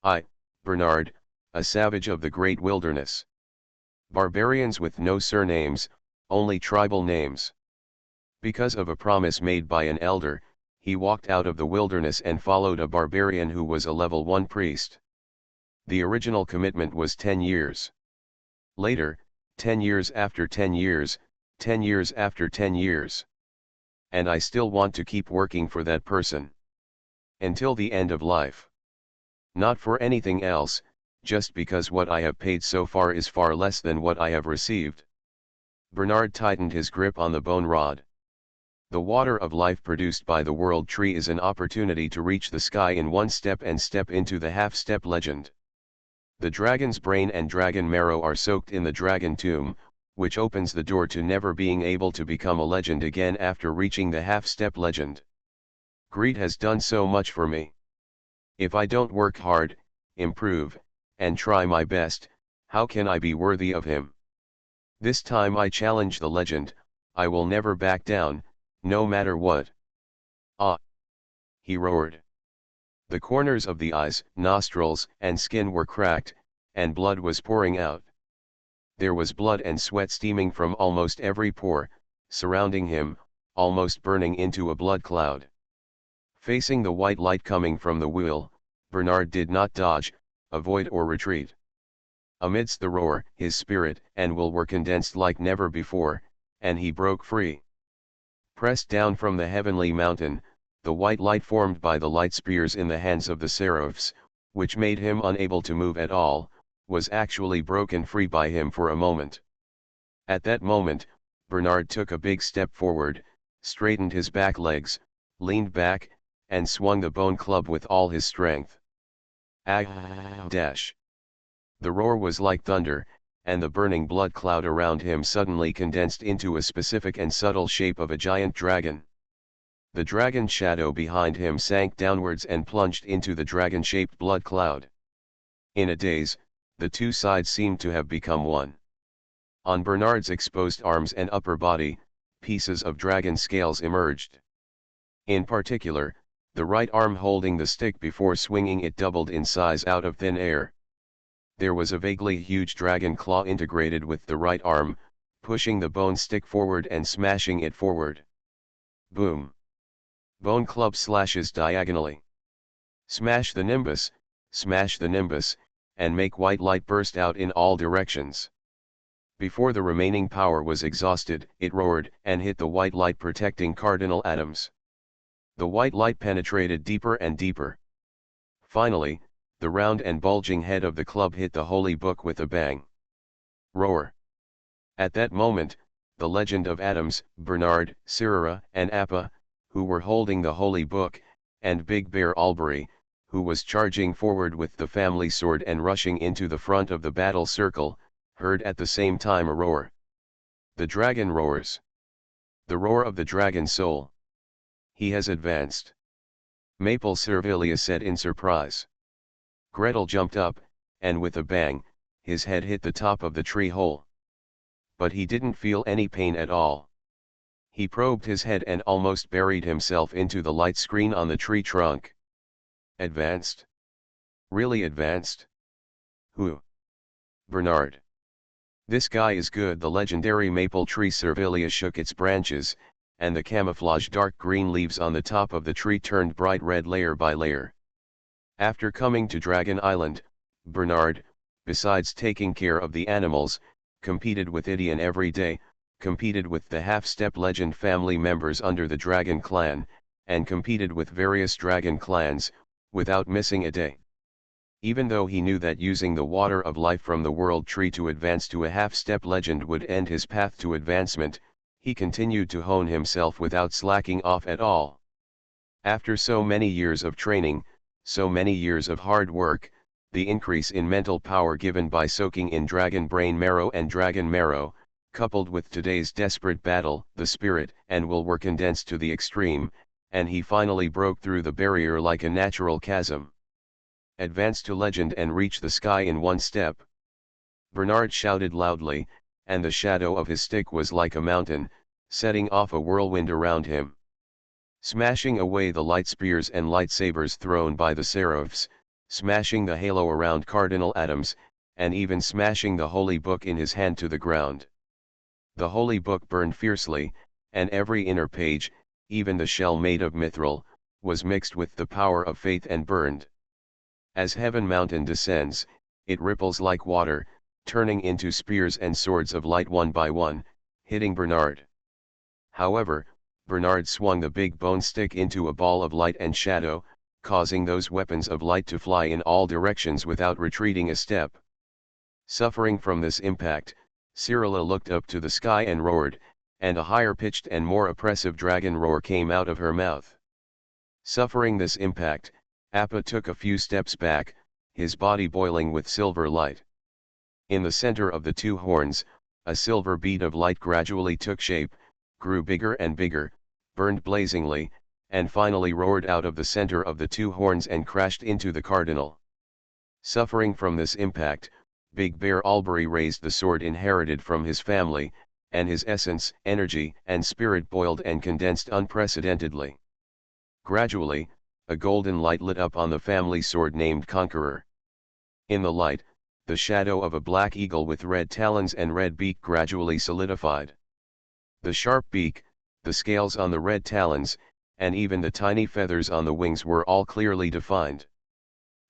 I, Bernard, a savage of the great wilderness. Barbarians with no surnames, only tribal names. Because of a promise made by an elder, he walked out of the wilderness and followed a barbarian who was a level 1 priest. The original commitment was 10 years. Later, 10 years after 10 years, 10 years after 10 years. And I still want to keep working for that person. Until the end of life. Not for anything else, just because what I have paid so far is far less than what I have received. Bernard tightened his grip on the bone rod. The water of life produced by the world tree is an opportunity to reach the sky in one step and step into the half-step legend. The dragon's brain and dragon marrow are soaked in the dragon tomb, which opens the door to never being able to become a legend again after reaching the half-step legend. Greed has done so much for me. If I don't work hard, improve, and try my best, how can I be worthy of him? This time I challenge the legend, I will never back down, no matter what. Ah! He roared. The corners of the eyes, nostrils, and skin were cracked, and blood was pouring out. There was blood and sweat steaming from almost every pore, surrounding him, almost burning into a blood cloud. Facing the white light coming from the wheel, Bernard did not dodge, avoid or retreat. Amidst the roar, his spirit and will were condensed like never before, and he broke free. Pressed down from the heavenly mountain, the white light formed by the light spears in the hands of the seraphs, which made him unable to move at all, was actually broken free by him for a moment. At that moment, Bernard took a big step forward, straightened his back legs, leaned back, and swung the bone club with all his strength. Dash! The roar was like thunder, and the burning blood cloud around him suddenly condensed into a specific and subtle shape of a giant dragon. The dragon shadow behind him sank downwards and plunged into the dragon-shaped blood cloud. In a daze, the two sides seemed to have become one. On Bernard's exposed arms and upper body, pieces of dragon scales emerged. In particular, the right arm holding the stick before swinging it doubled in size out of thin air. There was a vaguely huge dragon claw integrated with the right arm, pushing the bone stick forward and smashing it forward. Boom! Bone club slashes diagonally. Smash the nimbus, and make white light burst out in all directions. Before the remaining power was exhausted, it roared and hit the white light protecting cardinal atoms. The white light penetrated deeper and deeper. Finally, the round and bulging head of the club hit the holy book with a bang. Roar! At that moment, the legend of Atoms, Bernard, Sirera, and Appa, who were holding the holy book, and Big Bear Albury, who was charging forward with the family sword and rushing into the front of the battle circle, heard at the same time a roar. The dragon roars. The roar of the dragon soul. He has advanced. Maple Servilia said in surprise. Gretel jumped up, and with a bang, his head hit the top of the tree hole. But he didn't feel any pain at all. He probed his head and almost buried himself into the light screen on the tree trunk. Advanced? Really advanced? Who? Bernard. This guy is good. The legendary maple tree Servilia shook its branches, and the camouflage dark green leaves on the top of the tree turned bright red layer by layer. After coming to Dragon Island, Bernard, besides taking care of the animals, competed with Idian every day, competed with the half-step legend family members under the Dragon Clan, and competed with various Dragon clans, without missing a day. Even though he knew that using the water of life from the world tree to advance to a half-step legend would end his path to advancement, he continued to hone himself without slacking off at all. After so many years of training, so many years of hard work, the increase in mental power given by soaking in dragon brain marrow and dragon marrow, coupled with today's desperate battle, the spirit and will were condensed to the extreme, and he finally broke through the barrier like a natural chasm. Advance to legend and reach the sky in one step. Bernard shouted loudly, and the shadow of his stick was like a mountain, setting off a whirlwind around him. Smashing away the light spears and lightsabers thrown by the seraphs, smashing the halo around Cardinal Adams, and even smashing the holy book in his hand to the ground. The holy book burned fiercely, and every inner page, even the shell made of mithril, was mixed with the power of faith and burned. As Heaven Mountain descends, it ripples like water, turning into spears and swords of light one by one, hitting Bernard. However, Bernard swung the big bone stick into a ball of light and shadow, causing those weapons of light to fly in all directions without retreating a step. Suffering from this impact, Cyrilla looked up to the sky and roared, and a higher-pitched and more oppressive dragon roar came out of her mouth. Suffering this impact, Appa took a few steps back, his body boiling with silver light. In the center of the two horns, a silver bead of light gradually took shape, grew bigger and bigger, burned blazingly, and finally roared out of the center of the two horns and crashed into the cardinal. Suffering from this impact, Big Bear Albury raised the sword inherited from his family, and his essence, energy, and spirit boiled and condensed unprecedentedly. Gradually, a golden light lit up on the family sword named Conqueror. In the light, the shadow of a black eagle with red talons and red beak gradually solidified. The sharp beak, the scales on the red talons, and even the tiny feathers on the wings were all clearly defined.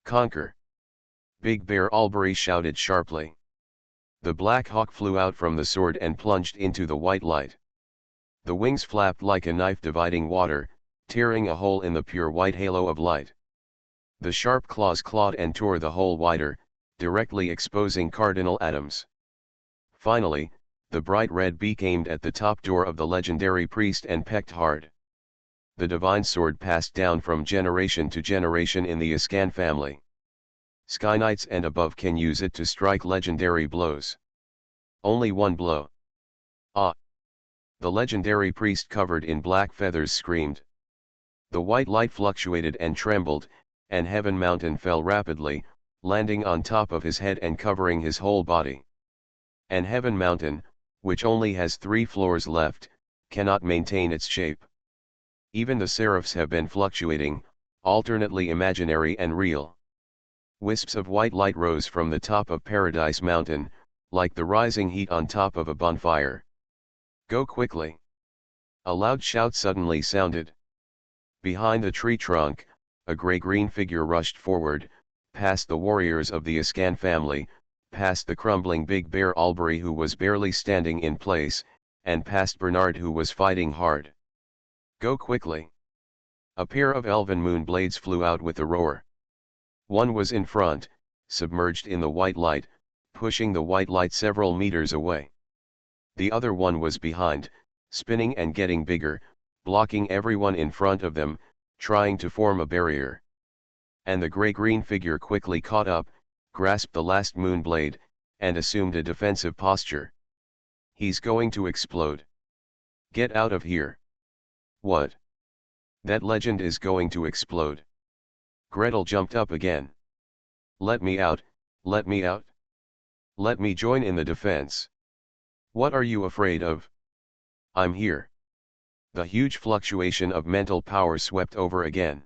Conquer! Big Bear Albury shouted sharply. The black hawk flew out from the sword and plunged into the white light. The wings flapped like a knife dividing water, tearing a hole in the pure white halo of light. The sharp claws clawed and tore the hole wider, directly exposing Cardinal Adams. Finally, the bright red beak aimed at the top door of the legendary priest and pecked hard. The divine sword passed down from generation to generation in the Ascan family. Sky Knights and above can use it to strike legendary blows. Only one blow. Ah! The legendary priest covered in black feathers screamed. The white light fluctuated and trembled, and Heaven Mountain fell rapidly, landing on top of his head and covering his whole body. And Heaven Mountain, which only has 3 floors left, cannot maintain its shape. Even the seraphs have been fluctuating, alternately imaginary and real. Wisps of white light rose from the top of Paradise Mountain, like the rising heat on top of a bonfire. Go quickly! A loud shout suddenly sounded. Behind the tree trunk, a gray-green figure rushed forward, past the warriors of the Ascan family, past the crumbling Big Bear Albury who was barely standing in place, and past Bernard who was fighting hard. Go quickly! A pair of elven moon blades flew out with a roar. One was in front, submerged in the white light, pushing the white light several meters away. The other one was behind, spinning and getting bigger, blocking everyone in front of them, trying to form a barrier. And the gray-green figure quickly caught up, grasped the last moon blade, and assumed a defensive posture. He's going to explode. Get out of here. What? That legend is going to explode. Gretel jumped up again. Let me out, let me out. Let me join in the defense. What are you afraid of? I'm here. The huge fluctuation of mental power swept over again.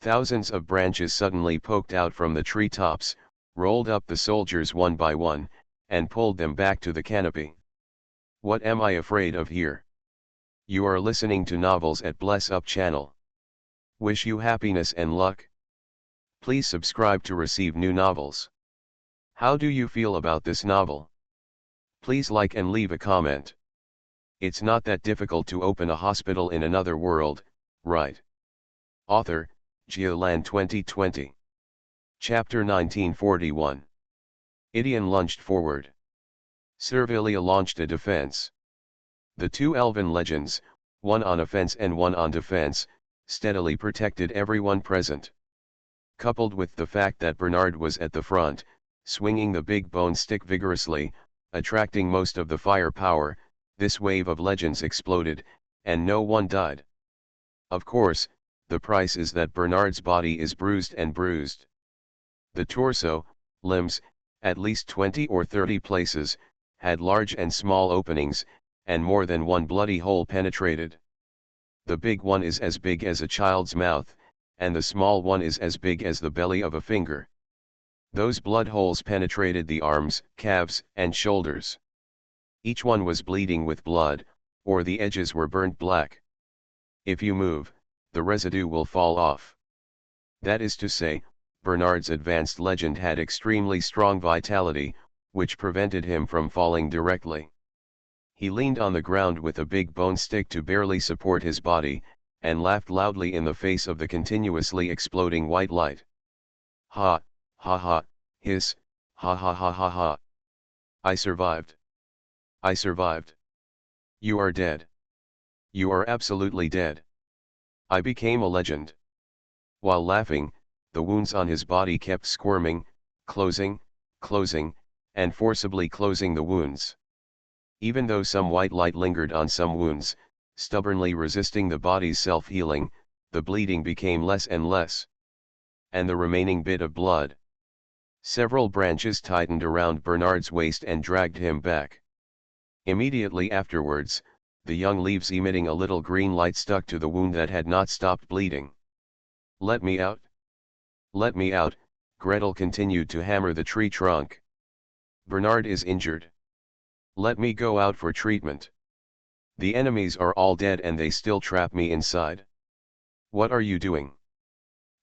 Thousands of branches suddenly poked out from the treetops, rolled up the soldiers one by one, and pulled them back to the canopy. What am I afraid of here? You are listening to Novels at Bless Up channel. Wish you happiness and luck. Please subscribe to receive new novels. How do you feel about this novel? Please like and leave a comment. It's not that difficult to open a hospital in another world, right? Author, Geoland 2020. Chapter 1941. Idion lunged forward. Servilia launched a defense. The two elven legends, one on offense and one on defense, steadily protected everyone present. Coupled with the fact that Bernard was at the front, swinging the big bone stick vigorously, attracting most of the firepower, this wave of legends exploded, and no one died. Of course, the price is that Bernard's body is bruised and bruised. The torso, limbs, at least 20 or 30 places, had large and small openings, and more than one bloody hole penetrated. The big one is as big as a child's mouth, and the small one is as big as the belly of a finger. Those blood holes penetrated the arms, calves, and shoulders. Each one was bleeding with blood, or the edges were burnt black. If you move, the residue will fall off. That is to say, Bernard's advanced legend had extremely strong vitality, which prevented him from falling directly. He leaned on the ground with a big bone stick to barely support his body, and laughed loudly in the face of the continuously exploding white light. Ha, ha ha, hiss, ha ha ha ha ha. I survived. I survived. You are dead. You are absolutely dead. I became a legend. While laughing, the wounds on his body kept squirming, closing, and forcibly closing the wounds. Even though some white light lingered on some wounds, stubbornly resisting the body's self-healing, the bleeding became less and less. And the remaining bit of blood. Several branches tightened around Bernard's waist and dragged him back. Immediately afterwards, the young leaves emitting a little green light stuck to the wound that had not stopped bleeding. Let me out. Let me out, Gretel continued to hammer the tree trunk. Bernard is injured. Let me go out for treatment. The enemies are all dead and they still trap me inside. What are you doing?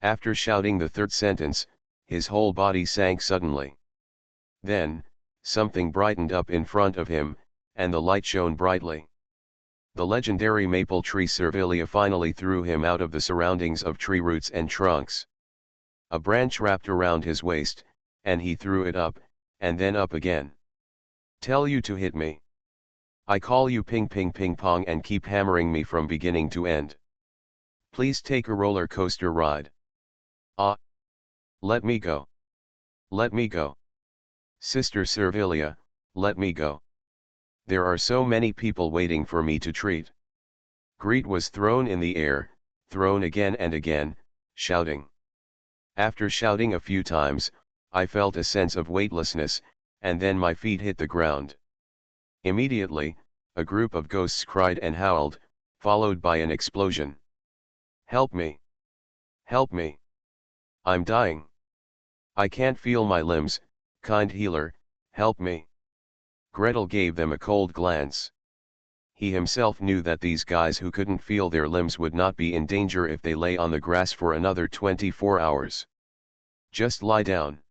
After shouting the third sentence, his whole body sank suddenly. Then, something brightened up in front of him, and the light shone brightly. The legendary maple tree Servilia finally threw him out of the surroundings of tree roots and trunks. A branch wrapped around his waist, and he threw it up, and then up again. Tell you to hit me. I call you ping ping ping pong and keep hammering me from beginning to end. Please take a roller coaster ride. Ah. Let me go. Let me go. Sister Servilia, let me go. There are so many people waiting for me to treat. Greet was thrown in the air, thrown again and again, shouting. After shouting a few times, I felt a sense of weightlessness, and then my feet hit the ground. Immediately, a group of ghosts cried and howled, followed by an explosion. Help me! Help me! I'm dying. I can't feel my limbs, kind healer, help me. Gretel gave them a cold glance. He himself knew that these guys who couldn't feel their limbs would not be in danger if they lay on the grass for another 24 hours. Just lie down.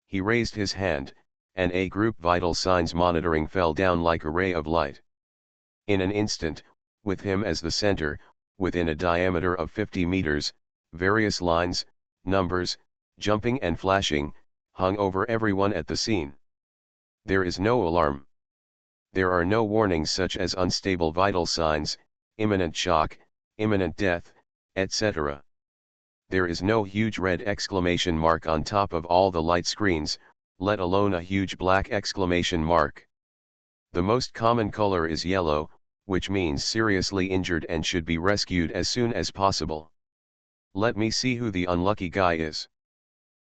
He raised his hand, and a group vital signs monitoring fell down like a ray of light. In an instant, with him as the center, within a diameter of 50 meters, various lines, numbers, jumping and flashing, hung over everyone at the scene. There is no alarm. There are no warnings such as unstable vital signs, imminent shock, imminent death, etc. There is no huge red exclamation mark on top of all the light screens, let alone a huge black exclamation mark. The most common color is yellow, which means seriously injured and should be rescued as soon as possible. Let me see who the unlucky guy is.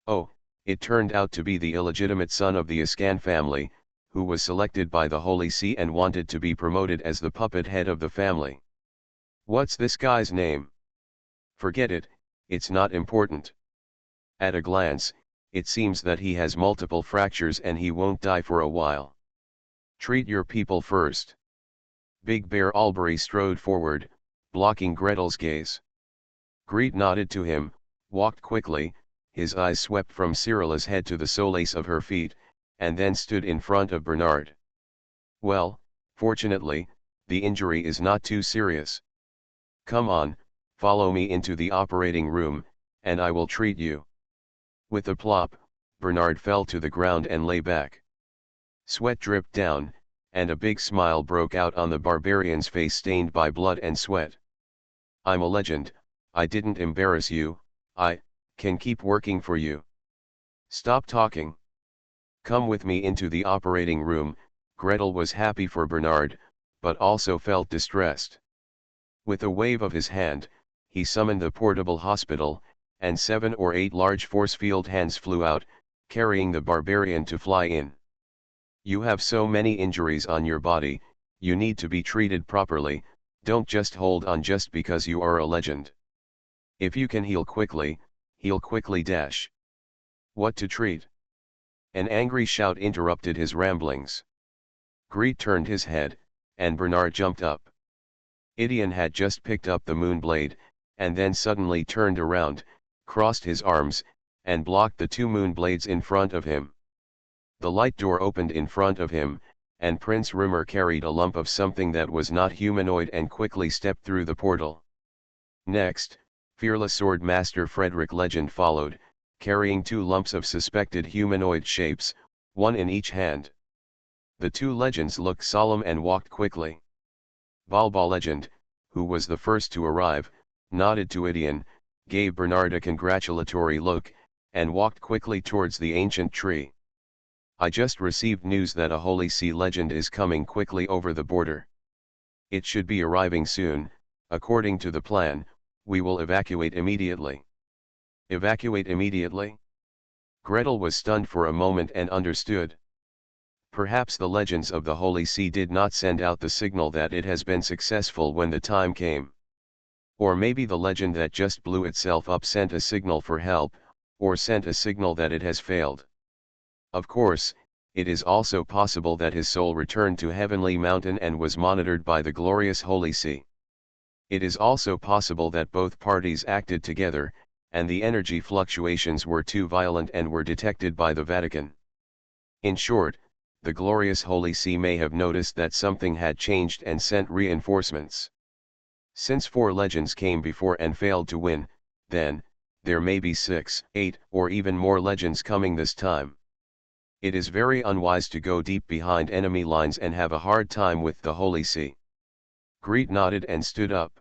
Oh, it turned out to be the illegitimate son of the Ascan family, who was selected by the Holy See and wanted to be promoted as the puppet head of the family. What's this guy's name? Forget it, it's not important. At a glance, it seems that he has multiple fractures and he won't die for a while. Treat your people first. Big Bear Albury strode forward, blocking Gretel's gaze. Greet nodded to him, walked quickly, his eyes swept from Cyrilla's head to the solace of her feet, and then stood in front of Bernard. Well, fortunately, the injury is not too serious. Come on, follow me into the operating room, and I will treat you. With a plop, Bernard fell to the ground and lay back. Sweat dripped down, and a big smile broke out on the barbarian's face stained by blood and sweat. "I'm a legend, I didn't embarrass you, I can keep working for you. Stop talking. Come with me into the operating room." Gretel was happy for Bernard, but also felt distressed. With a wave of his hand, he summoned the portable hospital, and 7 or 8 large force field hands flew out, carrying the barbarian to fly in. "You have so many injuries on your body, you need to be treated properly, don't just hold on just because you are a legend. If you can heal quickly dash." "What to treat?" An angry shout interrupted his ramblings. Greet turned his head, and Bernard jumped up. Idion had just picked up the moonblade, and then suddenly turned around, crossed his arms, and blocked the 2 moonblades in front of him. The light door opened in front of him, and Prince Rimmer carried a lump of something that was not humanoid and quickly stepped through the portal. Next, fearless sword master Frederick Legend followed, carrying 2 lumps of suspected humanoid shapes, 1 in each hand. The 2 legends looked solemn and walked quickly. Balba Legend, who was the first to arrive, nodded to Idion, gave Bernard a congratulatory look, and walked quickly towards the ancient tree. "I just received news that a Holy See legend is coming quickly over the border. It should be arriving soon. According to the plan, we will evacuate immediately." "Evacuate immediately?" Gretel was stunned for a moment and understood. Perhaps the legends of the Holy See did not send out the signal that it has been successful when the time came. Or maybe the legend that just blew itself up sent a signal for help, or sent a signal that it has failed. Of course, it is also possible that his soul returned to Heavenly Mountain and was monitored by the glorious Holy See. It is also possible that both parties acted together, and the energy fluctuations were too violent and were detected by the Vatican. In short, the glorious Holy See may have noticed that something had changed and sent reinforcements. Since 4 legends came before and failed to win, then, there may be 6, 8, or even more legends coming this time. It is very unwise to go deep behind enemy lines and have a hard time with the Holy See. Greet nodded and stood up.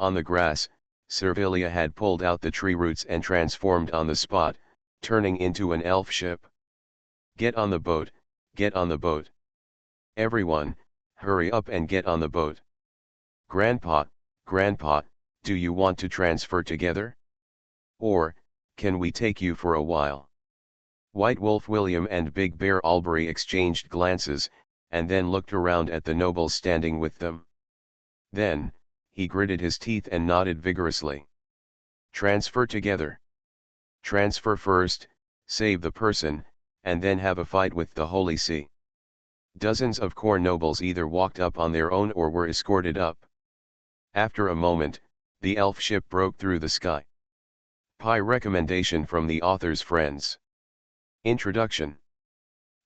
On the grass, Servilia had pulled out the tree roots and transformed on the spot, turning into an elf ship. "Get on the boat, get on the boat. Everyone, hurry up and get on the boat. Grandpa, Grandpa, do you want to transfer together? Or, can we take you for a while?" White Wolf William and Big Bear Albury exchanged glances, and then looked around at the nobles standing with them. Then, he gritted his teeth and nodded vigorously. "Transfer together. Transfer first, save the person, and then have a fight with the Holy See." Dozens of core nobles either walked up on their own or were escorted up. After a moment, the elf ship broke through the sky. Pie recommendation from the author's friends. Introduction.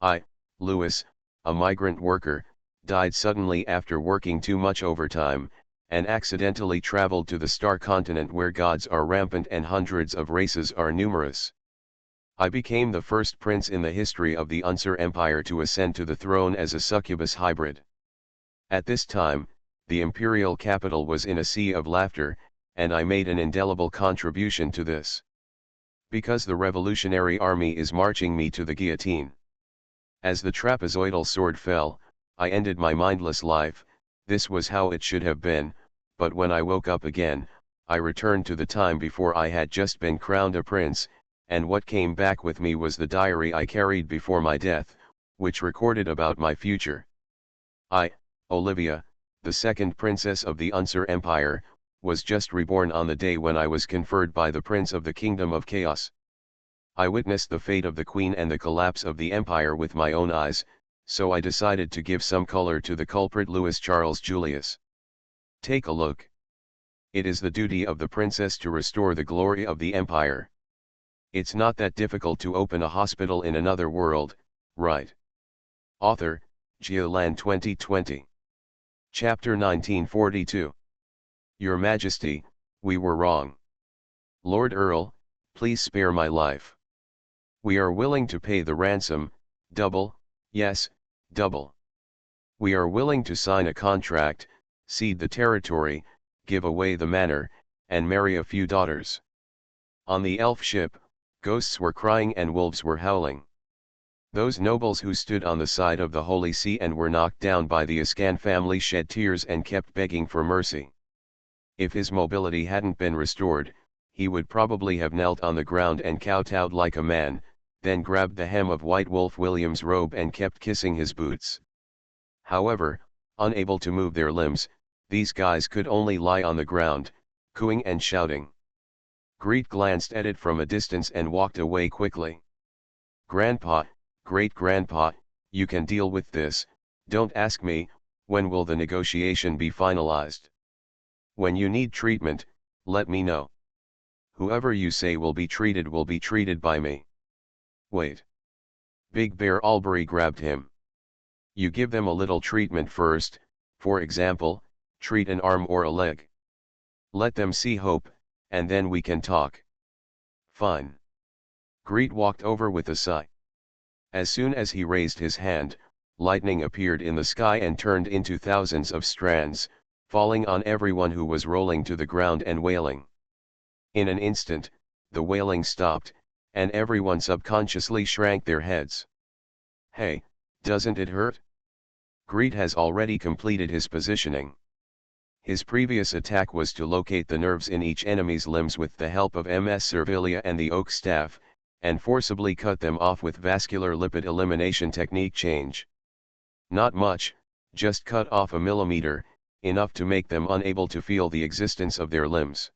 I, Lewis, a migrant worker, died suddenly after working too much overtime, and accidentally traveled to the star continent where gods are rampant and hundreds of races are numerous. I became the first prince in the history of the Unser Empire to ascend to the throne as a succubus hybrid. At this time, the imperial capital was in a sea of laughter, and I made an indelible contribution to this. Because the Revolutionary Army is marching me to the guillotine. As the trapezoidal sword fell, I ended my mindless life. This was how it should have been, but when I woke up again, I returned to the time before I had just been crowned a prince, and what came back with me was the diary I carried before my death, which recorded about my future. I, Olivia, the second princess of the Unser Empire, was just reborn on the day when I was conferred by the Prince of the Kingdom of Chaos. I witnessed the fate of the Queen and the collapse of the Empire with my own eyes, so I decided to give some color to the culprit Louis Charles Julius. Take a look. It is the duty of the princess to restore the glory of the Empire. It's not that difficult to open a hospital in another world, right? Author, Giolan 2020. Chapter 1942. Your Majesty, we were wrong. Lord Earl, please spare my life. We are willing to pay the ransom, double, yes, double. We are willing to sign a contract, cede the territory, give away the manor, and marry a few daughters. On the elf ship, ghosts were crying and wolves were howling. Those nobles who stood on the side of the Holy See and were knocked down by the Ascan family shed tears and kept begging for mercy. If his mobility hadn't been restored, he would probably have knelt on the ground and kowtowed like a man, then grabbed the hem of White Wolf William's robe and kept kissing his boots. However, unable to move their limbs, these guys could only lie on the ground, cooing and shouting. Greet glanced at it from a distance and walked away quickly. "Grandpa, great-grandpa, you can deal with this, don't ask me, when will the negotiation be finalized? When you need treatment, let me know. Whoever you say will be treated by me." "Wait." Big Bear Albury grabbed him. "You give them a little treatment first, for example, treat an arm or a leg. Let them see hope, and then we can talk." "Fine." Greet walked over with a sigh. As soon as he raised his hand, lightning appeared in the sky and turned into thousands of strands, falling on everyone who was rolling to the ground and wailing. In an instant, the wailing stopped, and everyone subconsciously shrank their heads. "Hey, doesn't it hurt?" Greet has already completed his positioning. His previous attack was to locate the nerves in each enemy's limbs with the help of MS Servilia and the oak staff, and forcibly cut them off with vascular lipid elimination technique change. Not much, just cut off a millimeter, enough to make them unable to feel the existence of their limbs.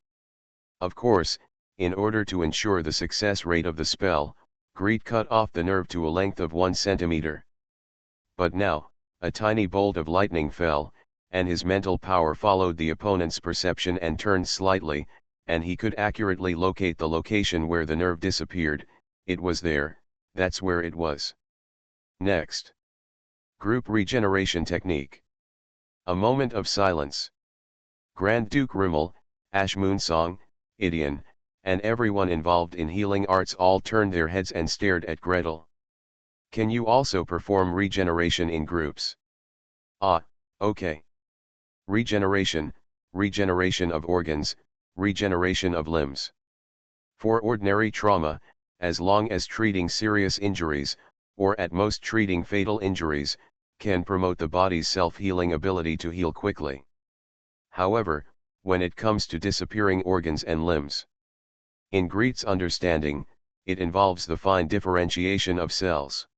Of course, in order to ensure the success rate of the spell, Greet cut off the nerve to a length of 1 centimeter. But now, a tiny bolt of lightning fell, and his mental power followed the opponent's perception and turned slightly, and he could accurately locate the location where the nerve disappeared. It was there, that's where it was. Next. Group regeneration technique. A moment of silence. Grand Duke Rimmel, Ash Moonsong, Idion, and everyone involved in healing arts all turned their heads and stared at Gretel. "Can you also perform regeneration in groups?" "Ah, okay. Regeneration, regeneration of organs, regeneration of limbs. For ordinary trauma, as long as treating serious injuries, or at most treating fatal injuries, can promote the body's self-healing ability to heal quickly. However, when it comes to disappearing organs and limbs, in Greet's understanding, it involves the fine differentiation of cells.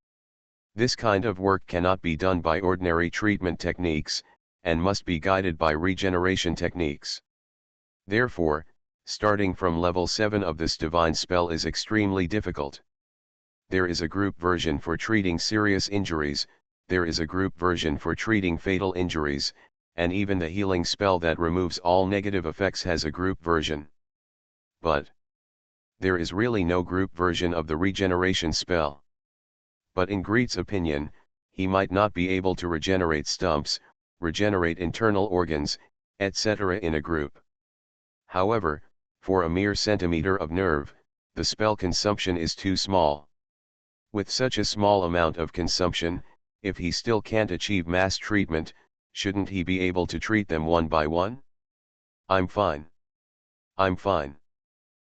This kind of work cannot be done by ordinary treatment techniques, and must be guided by regeneration techniques. Therefore, starting from level 7 of this divine spell is extremely difficult. There is a group version for treating serious injuries, there is a group version for treating fatal injuries, and even the healing spell that removes all negative effects has a group version. But there is really no group version of the regeneration spell. But in Greet's opinion, he might not be able to regenerate stumps, regenerate internal organs, etc. in a group. However, for a mere centimeter of nerve, the spell consumption is too small. With such a small amount of consumption, if he still can't achieve mass treatment, shouldn't he be able to treat them one by one? "I'm fine. I'm fine.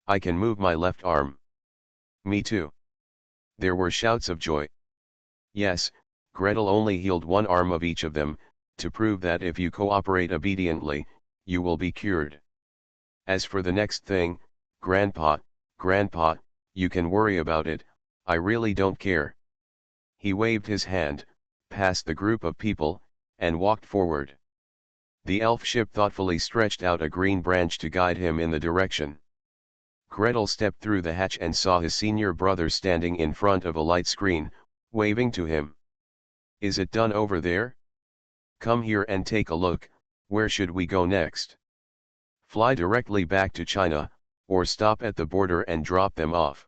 I can move my left arm." "Me too." There were shouts of joy. Yes, Gretel only healed one arm of each of them, to prove that if you cooperate obediently, you will be cured. "As for the next thing, Grandpa, you can worry about it, I really don't care." He waved his hand, past the group of people, and walked forward. The elf ship thoughtfully stretched out a green branch to guide him in the direction. Gretel stepped through the hatch and saw his senior brother standing in front of a light screen, waving to him. "Is it done over there? Come here and take a look. Where should we go next? Fly directly back to China, or stop at the border and drop them off?"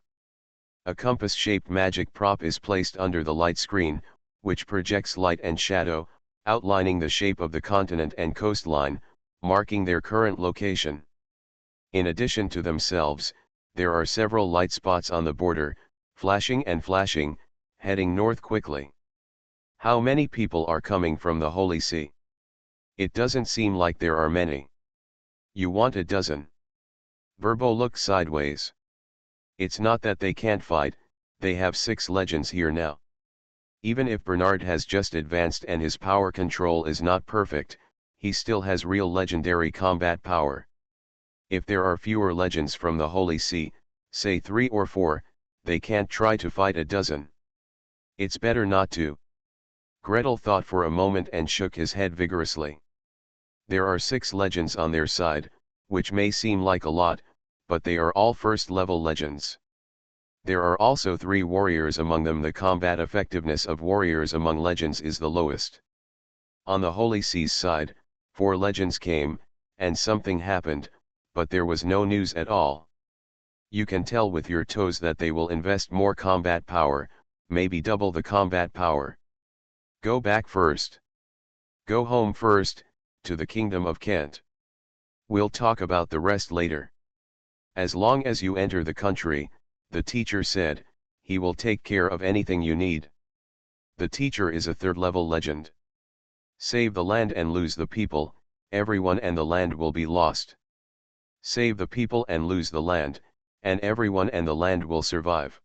A compass-shaped magic prop is placed under the light screen, which projects light and shadow, outlining the shape of the continent and coastline, marking their current location. In addition to themselves, there are several light spots on the border, flashing and flashing, heading north quickly. How many people are coming from the Holy See? It doesn't seem like there are many. You want a dozen. Verbo looked sideways. It's not that they can't fight, they have 6 legends here now. Even if Bernard has just advanced and his power control is not perfect, he still has real legendary combat power. If there are fewer legends from the Holy See, say 3 or 4, they can't try to fight a dozen. It's better not to. Gretel thought for a moment and shook his head vigorously. There are 6 legends on their side, which may seem like a lot, but they are all first-level legends. There are also 3 warriors among them. The combat effectiveness of warriors among legends is the lowest. On the Holy See's side, 4 legends came, and something happened, but there was no news at all. You can tell with your toes that they will invest more combat power, maybe double the combat power. Go back first. Go home first, to the Kingdom of Kent. We'll talk about the rest later. As long as you enter the country, the teacher said, he will take care of anything you need. The teacher is a 3rd-level legend. Save the land and lose the people, everyone and the land will be lost. Save the people and lose the land, and everyone and the land will survive.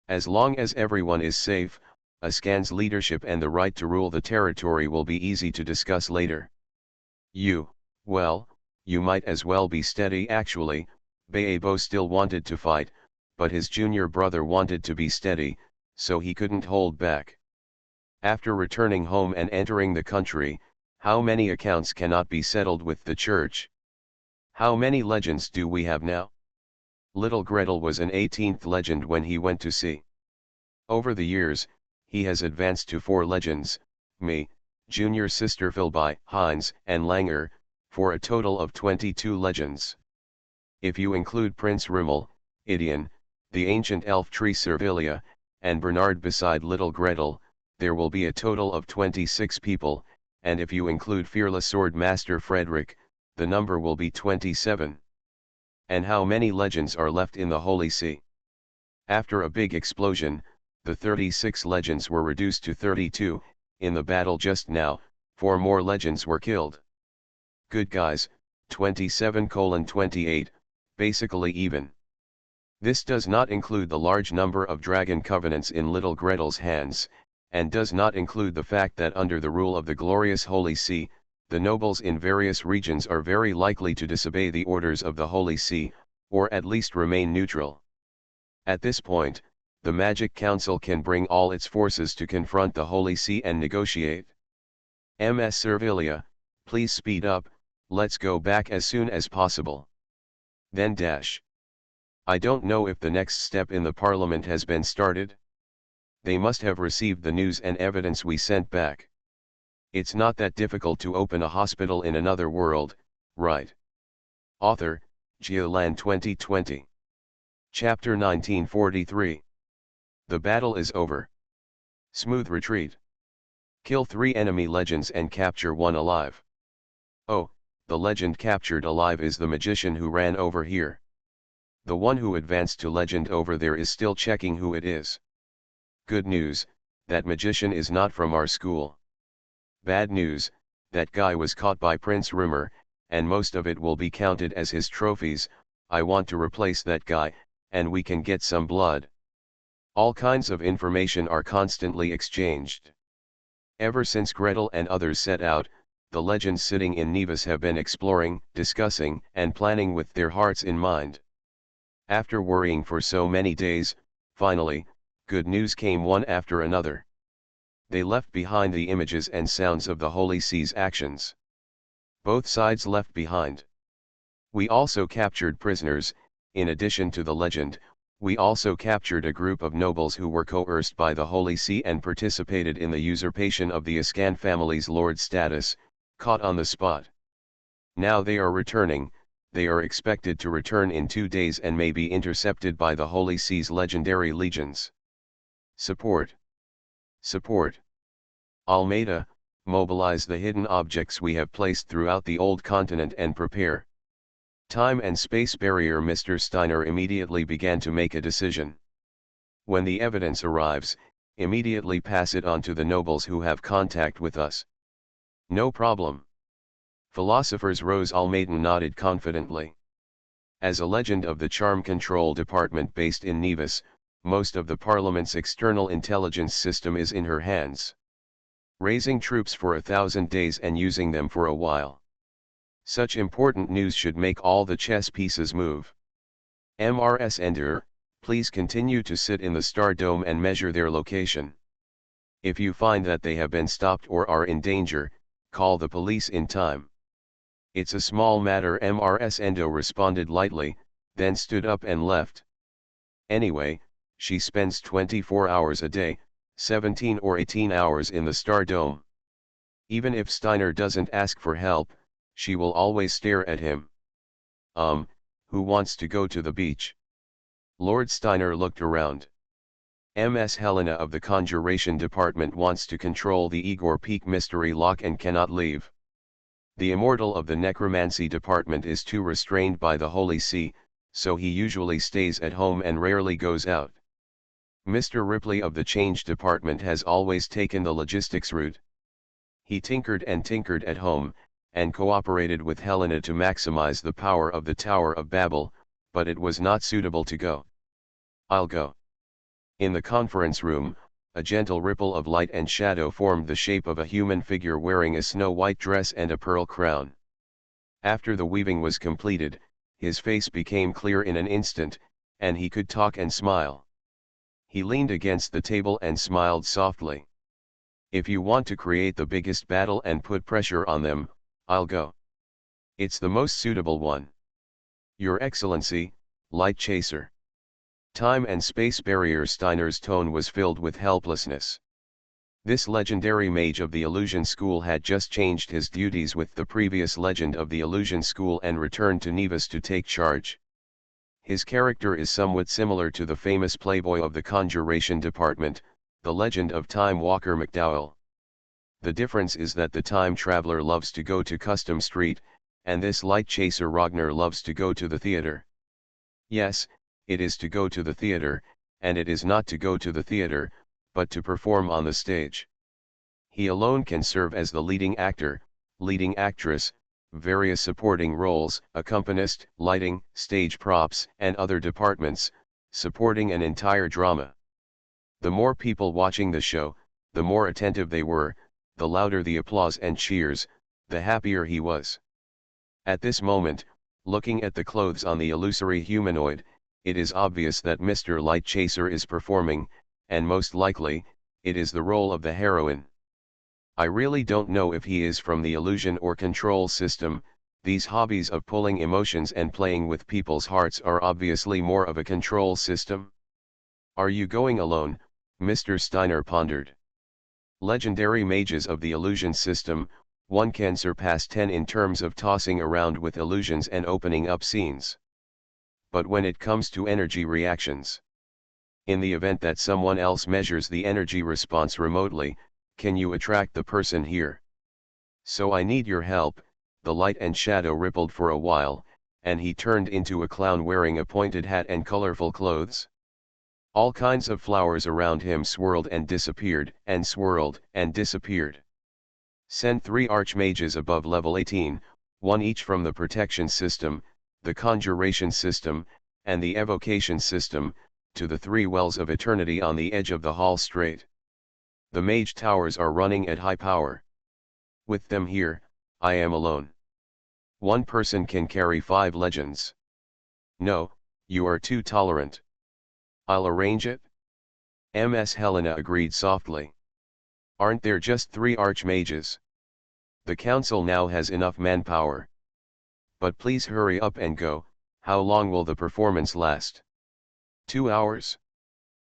As long as everyone is safe, Ascan's leadership and the right to rule the territory will be easy to discuss later. Well, you might as well be steady. Actually, Baebo still wanted to fight, but his junior brother wanted to be steady, so he couldn't hold back. After returning home and entering the country, how many accounts cannot be settled with the church? How many legends do we have now? Little Gretel was an 18th legend when he went to sea. Over the years, he has advanced to 4 legends, me, junior sister Philby, Heinz, and Langer, for a total of 22 legends. If you include Prince Rimmel, Idion, the ancient elf tree Servilia, and Bernard beside Little Gretel, there will be a total of 26 people, and if you include fearless sword master Frederick, the number will be 27. And how many legends are left in the Holy See? After a big explosion, the 36 legends were reduced to 32, in the battle just now, 4 more legends were killed. Good guys, 27:28, basically even. This does not include the large number of dragon covenants in Little Gretel's hands, and does not include the fact that under the rule of the glorious Holy See, the nobles in various regions are very likely to disobey the orders of the Holy See, or at least remain neutral. At this point, the Magic Council can bring all its forces to confront the Holy See and negotiate. Ms. Servilia, please speed up, let's go back as soon as possible. Then dash. I don't know if the next step in the Parliament has been started. They must have received the news and evidence we sent back. It's not that difficult to open a hospital in another world, right? Author, Geoland 2020. Chapter 1943. The battle is over. Smooth retreat. Kill 3 enemy legends and capture 1 alive. Oh, the legend captured alive is the magician who ran over here. The one who advanced to legend over there is still checking who it is. Good news, that magician is not from our school. Bad news, that guy was caught by Prince Rimmer, and most of it will be counted as his trophies. I want to replace that guy, and we can get some blood. All kinds of information are constantly exchanged. Ever since Gretel and others set out, the legends sitting in Nevis have been exploring, discussing, and planning with their hearts in mind. After worrying for so many days, finally, good news came one after another. They left behind the images and sounds of the Holy See's actions. Both sides left behind. We also captured prisoners. In addition to the legend, we also captured a group of nobles who were coerced by the Holy See and participated in the usurpation of the Ascan family's lord status, caught on the spot. Now they are returning. They are expected to return in 2 days and may be intercepted by the Holy See's legendary legions. Support. Support. Almeida, mobilize the hidden objects we have placed throughout the old continent and prepare. Time and space barrier. Mr. Steiner immediately began to make a decision. When the evidence arrives, immediately pass it on to the nobles who have contact with us. No problem. Philosopher's Rose Almaden nodded confidently. As a legend of the Charm Control Department based in Nevis, most of the Parliament's external intelligence system is in her hands. Raising troops for 1,000 days and using them for a while. Such important news should make all the chess pieces move. MRS Ender, please continue to sit in the Star Dome and measure their location. If you find that they have been stopped or are in danger, call the police in time. It's a small matter, MRS Endo responded lightly, then stood up and left. Anyway, she spends 24 hours a day, 17 or 18 hours in the Star Dome. Even if Steiner doesn't ask for help, she will always stare at him. Who wants to go to the beach? Lord Steiner looked around. Ms. Helena of the Conjuration Department wants to control the Igor Peak mystery lock and cannot leave. The Immortal of the Necromancy Department is too restrained by the Holy See, so he usually stays at home and rarely goes out. Mr. Ripley of the Change Department has always taken the logistics route. He tinkered and tinkered at home, and cooperated with Helena to maximize the power of the Tower of Babel, but it was not suitable to go. I'll go. In the conference room, a gentle ripple of light and shadow formed the shape of a human figure wearing a snow-white dress and a pearl crown. After the weaving was completed, his face became clear in an instant, and he could talk and smile. He leaned against the table and smiled softly. If you want to create the biggest battle and put pressure on them, I'll go. It's the most suitable one. Your Excellency, Light Chaser. Time and space barrier. Steiner's tone was filled with helplessness. This legendary mage of the Illusion School had just changed his duties with the previous legend of the Illusion School and returned to Nevis to take charge. His character is somewhat similar to the famous playboy of the Conjuration Department, the legend of Time Walker McDowell. The difference is that the time traveler loves to go to Custom Street, and this light chaser Ragnar loves to go to the theater. Yes, it is to go to the theater, and it is not to go to the theater, but to perform on the stage. He alone can serve as the leading actor, leading actress, various supporting roles, accompanist, lighting, stage props, and other departments, supporting an entire drama. The more people watching the show, the more attentive they were, the louder the applause and cheers, the happier he was. At this moment, looking at the clothes on the illusory humanoid, it is obvious that Mr. Light Chaser is performing, and most likely, it is the role of the heroine. I really don't know if he is from the illusion or control system. These hobbies of pulling emotions and playing with people's hearts are obviously more of a control system. Are you going alone? Mr. Steiner pondered. Legendary mages of the illusion system, one can surpass 10 in terms of tossing around with illusions and opening up scenes. But when it comes to energy reactions, in the event that someone else measures the energy response remotely, can you attract the person here? So I need your help. The light and shadow rippled for a while, and he turned into a clown wearing a pointed hat and colorful clothes. All kinds of flowers around him swirled and disappeared, and swirled and disappeared. Send 3 archmages above level 18, 1 each from the protection system, the conjuration system, and the evocation system, to the 3 wells of eternity on the edge of the hall strait. The mage towers are running at high power. With them here, I am alone. One person can carry 5 legends. No, you are too tolerant. I'll arrange it. Ms. Helena agreed softly. Aren't there just 3 archmages? The council now has enough manpower. But please hurry up and go. How long will the performance last? 2 hours?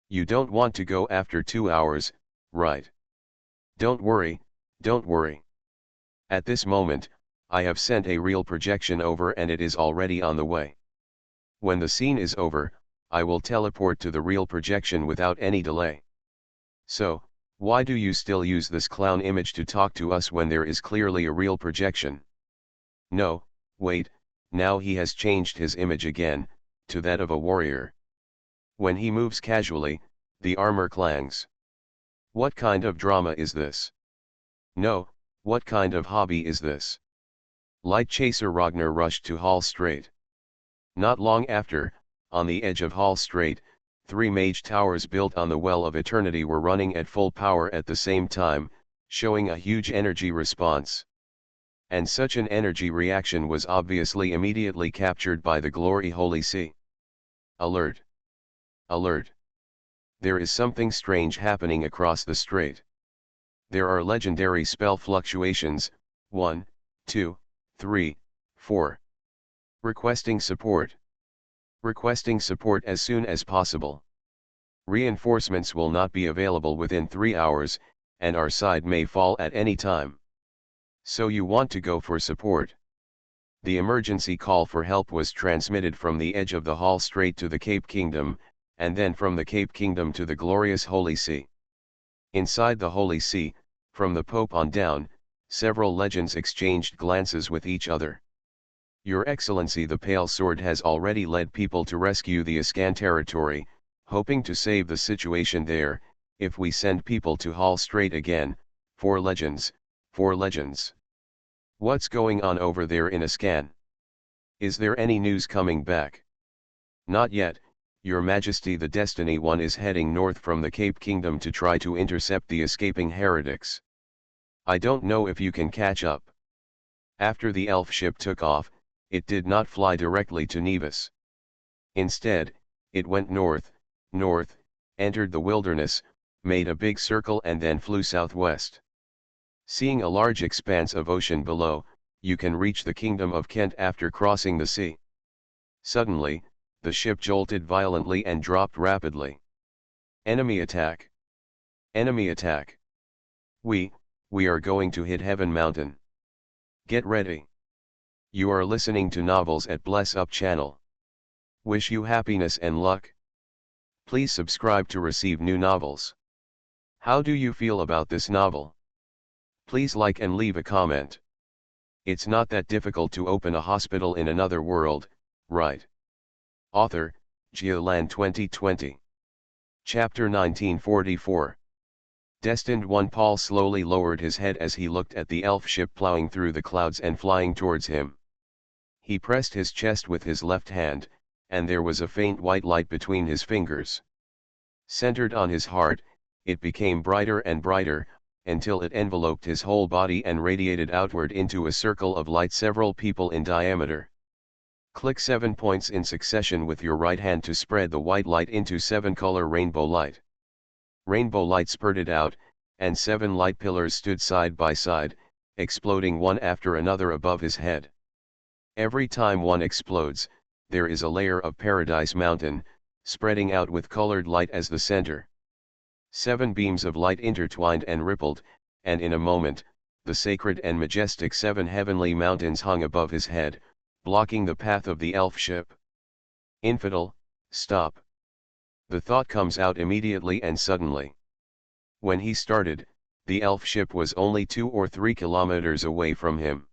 You don't want to go after 2 hours, right? Don't worry, don't worry. At this moment, I have sent a real projection over and it is already on the way. When the scene is over, I will teleport to the real projection without any delay. So, why do you still use this clown image to talk to us when there is clearly a real projection? No, wait, now he has changed his image again, to that of a warrior. When he moves casually, The armor clangs. What kind of drama is this? No, what kind of hobby is this? Light chaser Ragnar rushed to Hall Strait. Not long after, on the edge of Hall Strait, 3 mage towers built on the Well of Eternity were running at full power at the same time, showing a huge energy response. And such an energy reaction was obviously immediately captured by the Glory Holy See. Alert! Alert! There is something strange happening across the strait. There are legendary spell fluctuations, 1, 2, 3, 4. Requesting support. Requesting support as soon as possible. Reinforcements will not be available within 3 hours, and our side may fall at any time. So you want to go for support. The emergency call for help was transmitted from the edge of the Hall Strait to the Cape Kingdom, and then from the Cape Kingdom to the glorious Holy See. Inside the Holy See, from the Pope on down, several legends exchanged glances with each other. Your Excellency, the Pale Sword has already led people to rescue the Ascan territory, hoping to save the situation there. If we send people to Hall Strait again, 4 legends, 4 legends. What's going on over there in Ascan? Is there any news coming back? Not yet, Your Majesty. The Destiny One is heading north from the Cape Kingdom to try to intercept the escaping heretics. I don't know if you can catch up. After the elf ship took off, it did not fly directly to Nevis. Instead, it went north, entered the wilderness, made a big circle and then flew southwest. Seeing a large expanse of ocean below, you can reach the Kingdom of Kent after crossing the sea. Suddenly, the ship jolted violently and dropped rapidly. Enemy attack! Enemy attack! We are going to hit Heaven Mountain. Get ready. You are listening to Novels at Bless Up channel. Wish you happiness and luck. Please subscribe to receive new novels. How do you feel about this novel? Please like and leave a comment. It's not that difficult to open a hospital in another world, right? Author, Geoland 2020. Chapter 1944. Destined One. Paul slowly lowered his head as he looked at the elf ship plowing through the clouds and flying towards him. He pressed his chest with his left hand, and there was a faint white light between his fingers. Centered on his heart, it became brighter and brighter, until it enveloped his whole body and radiated outward into a circle of light several people in diameter. Click 7 points in succession with your right hand to spread the white light into 7-color rainbow light. Rainbow light spurted out, and 7 light pillars stood side by side, exploding one after another above his head. Every time one explodes, there is a layer of Paradise Mountain, spreading out with colored light as the center. 7 beams of light intertwined and rippled, and in a moment, the sacred and majestic 7 heavenly mountains hung above his head, blocking the path of the elf ship. Infidel, stop. The thought comes out immediately and suddenly. When he started, the elf ship was only 2 or 3 kilometers away from him.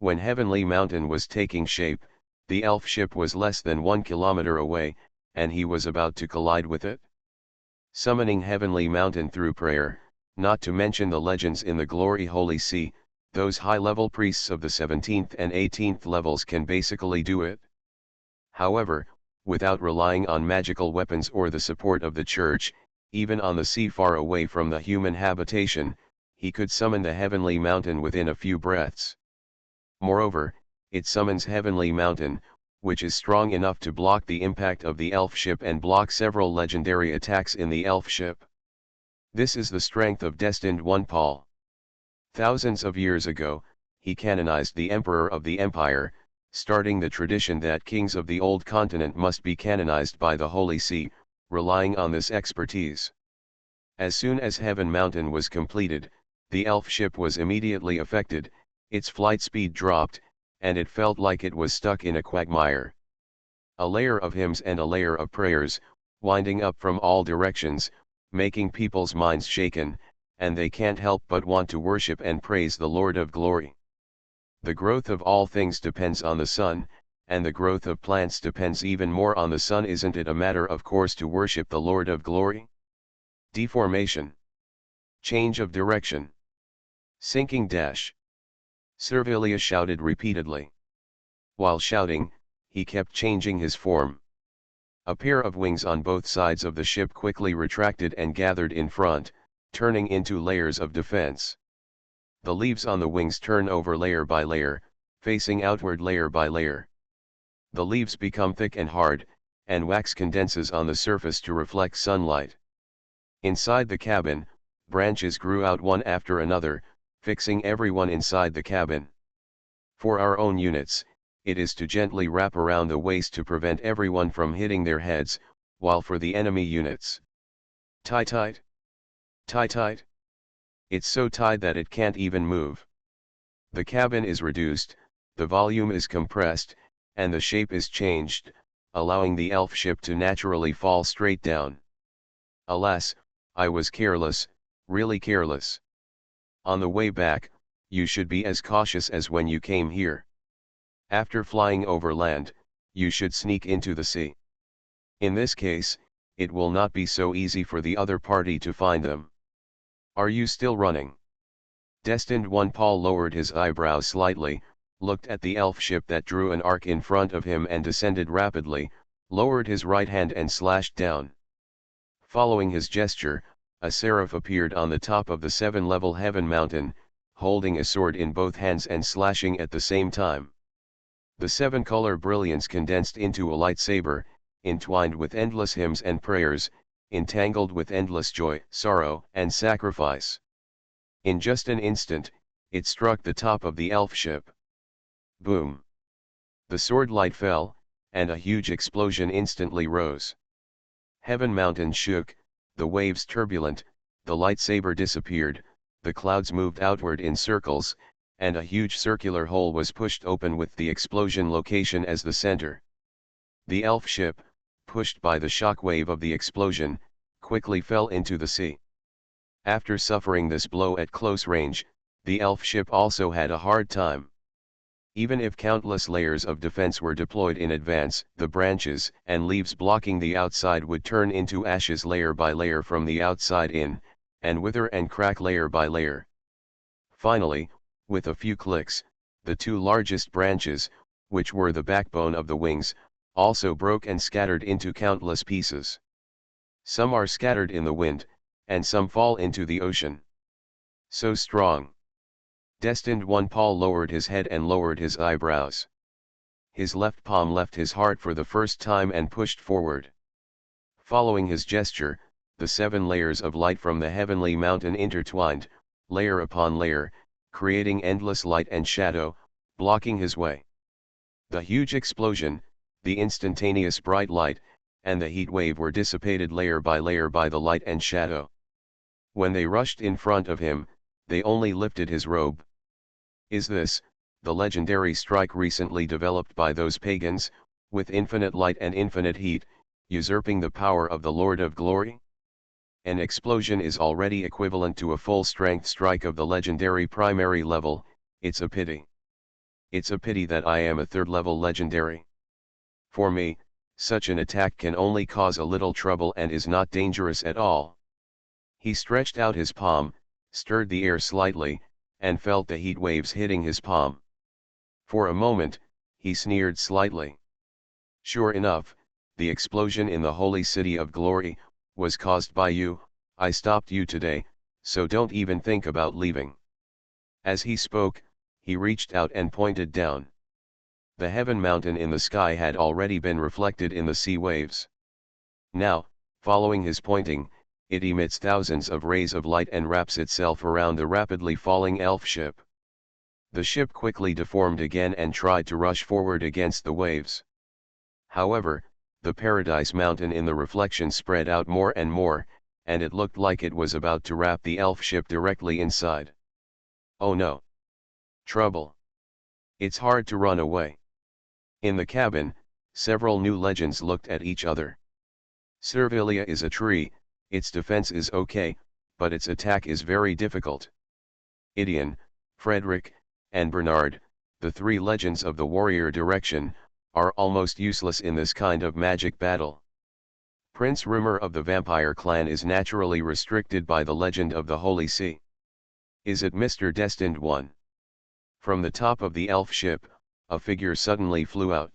When Heavenly Mountain was taking shape, the elf ship was less than 1 kilometer away, and he was about to collide with it. Summoning Heavenly Mountain through prayer, not to mention the legends in the Glory Holy See, those high-level priests of the 17th and 18th levels can basically do it. However, without relying on magical weapons or the support of the church, even on the sea far away from the human habitation, he could summon the Heavenly Mountain within a few breaths. Moreover, it summons Heavenly Mountain, which is strong enough to block the impact of the elf ship and block several legendary attacks in the elf ship. This is the strength of Destined One. Paul. Thousands of years ago, he canonized the Emperor of the Empire, starting the tradition that kings of the old continent must be canonized by the Holy See, relying on this expertise. As soon as Heaven Mountain was completed, the elf ship was immediately affected, its flight speed dropped, and it felt like it was stuck in a quagmire. A layer of hymns and a layer of prayers, winding up from all directions, making people's minds shaken, and they can't help but want to worship and praise the Lord of Glory. The growth of all things depends on the sun, and the growth of plants depends even more on the sun. Isn't it a matter of course to worship the Lord of Glory? Deformation. Change of direction. Sinking dash. Servilia shouted repeatedly. While shouting, he kept changing his form. A pair of wings on both sides of the ship quickly retracted and gathered in front, turning into layers of defense. The leaves on the wings turn over layer by layer, facing outward layer by layer. The leaves become thick and hard, and wax condenses on the surface to reflect sunlight. Inside the cabin, branches grew out one after another, fixing everyone inside the cabin. For our own units, it is to gently wrap around the waist to prevent everyone from hitting their heads, while for the enemy units, tie tight. Tie tight. It's so tight that it can't even move. The cabin is reduced, the volume is compressed, and the shape is changed, allowing the elf ship to naturally fall straight down. Alas, I was careless, really careless. On the way back, you should be as cautious as when you came here. After flying over land, you should sneak into the sea. In this case, it will not be so easy for the other party to find them. Are you still running? Destined One. Paul lowered his eyebrows slightly, looked at the elf ship that drew an arc in front of him and descended rapidly, lowered his right hand and slashed down. Following his gesture, a seraph appeared on the top of the 7-level heaven mountain, holding a sword in both hands and slashing at the same time. The 7-color brilliance condensed into a lightsaber, entwined with endless hymns and prayers, entangled with endless joy, sorrow, and sacrifice. In just an instant, it struck the top of the elf ship. Boom! The sword light fell, and a huge explosion instantly rose. Heaven Mountain shook, the waves turbulent, the lightsaber disappeared, the clouds moved outward in circles, and a huge circular hole was pushed open with the explosion location as the center. The elf ship, pushed by the shock wave of the explosion, quickly fell into the sea. After suffering this blow at close range, the elf ship also had a hard time. Even if countless layers of defense were deployed in advance, the branches and leaves blocking the outside would turn into ashes layer by layer from the outside in, and wither and crack layer by layer. Finally, with a few clicks, the two largest branches, which were the backbone of the wings, also broke and scattered into countless pieces. Some are scattered in the wind, and some fall into the ocean. So strong. Destined One. Paul lowered his head and lowered his eyebrows. His left palm left his heart for the first time and pushed forward. Following his gesture, the 7 layers of light from the heavenly mountain intertwined, layer upon layer, creating endless light and shadow, blocking his way. The huge explosion, the instantaneous bright light, and the heat wave were dissipated layer by the light and shadow. When they rushed in front of him, they only lifted his robe. Is this, the legendary strike recently developed by those pagans, with infinite light and infinite heat, usurping the power of the Lord of Glory? An explosion is already equivalent to a full-strength strike of the legendary primary level. It's a pity. It's a pity that I am a 3rd-level legendary. For me, such an attack can only cause a little trouble and is not dangerous at all. He stretched out his palm, stirred the air slightly, and felt the heat waves hitting his palm. For a moment, he sneered slightly. Sure enough, the explosion in the holy city of glory was caused by you. I stopped you today, so don't even think about leaving. As he spoke, he reached out and pointed down. The heaven mountain in the sky had already been reflected in the sea waves. Now, following his pointing, it emits thousands of rays of light and wraps itself around the rapidly falling elf ship. The ship quickly deformed again and tried to rush forward against the waves. However, the Paradise Mountain in the reflection spread out more and more, and it looked like it was about to wrap the elf ship directly inside. Oh no! Trouble! It's hard to run away. In the cabin, several new legends looked at each other. Servilia is a tree. Its defense is okay, but its attack is very difficult. Idion, Frederick, and Bernard, the 3 legends of the warrior direction, are almost useless in this kind of magic battle. Prince Rumor of the Vampire Clan is naturally restricted by the legend of the Holy See. Is it Mr. Destined One? From the top of the elf ship, a figure suddenly flew out.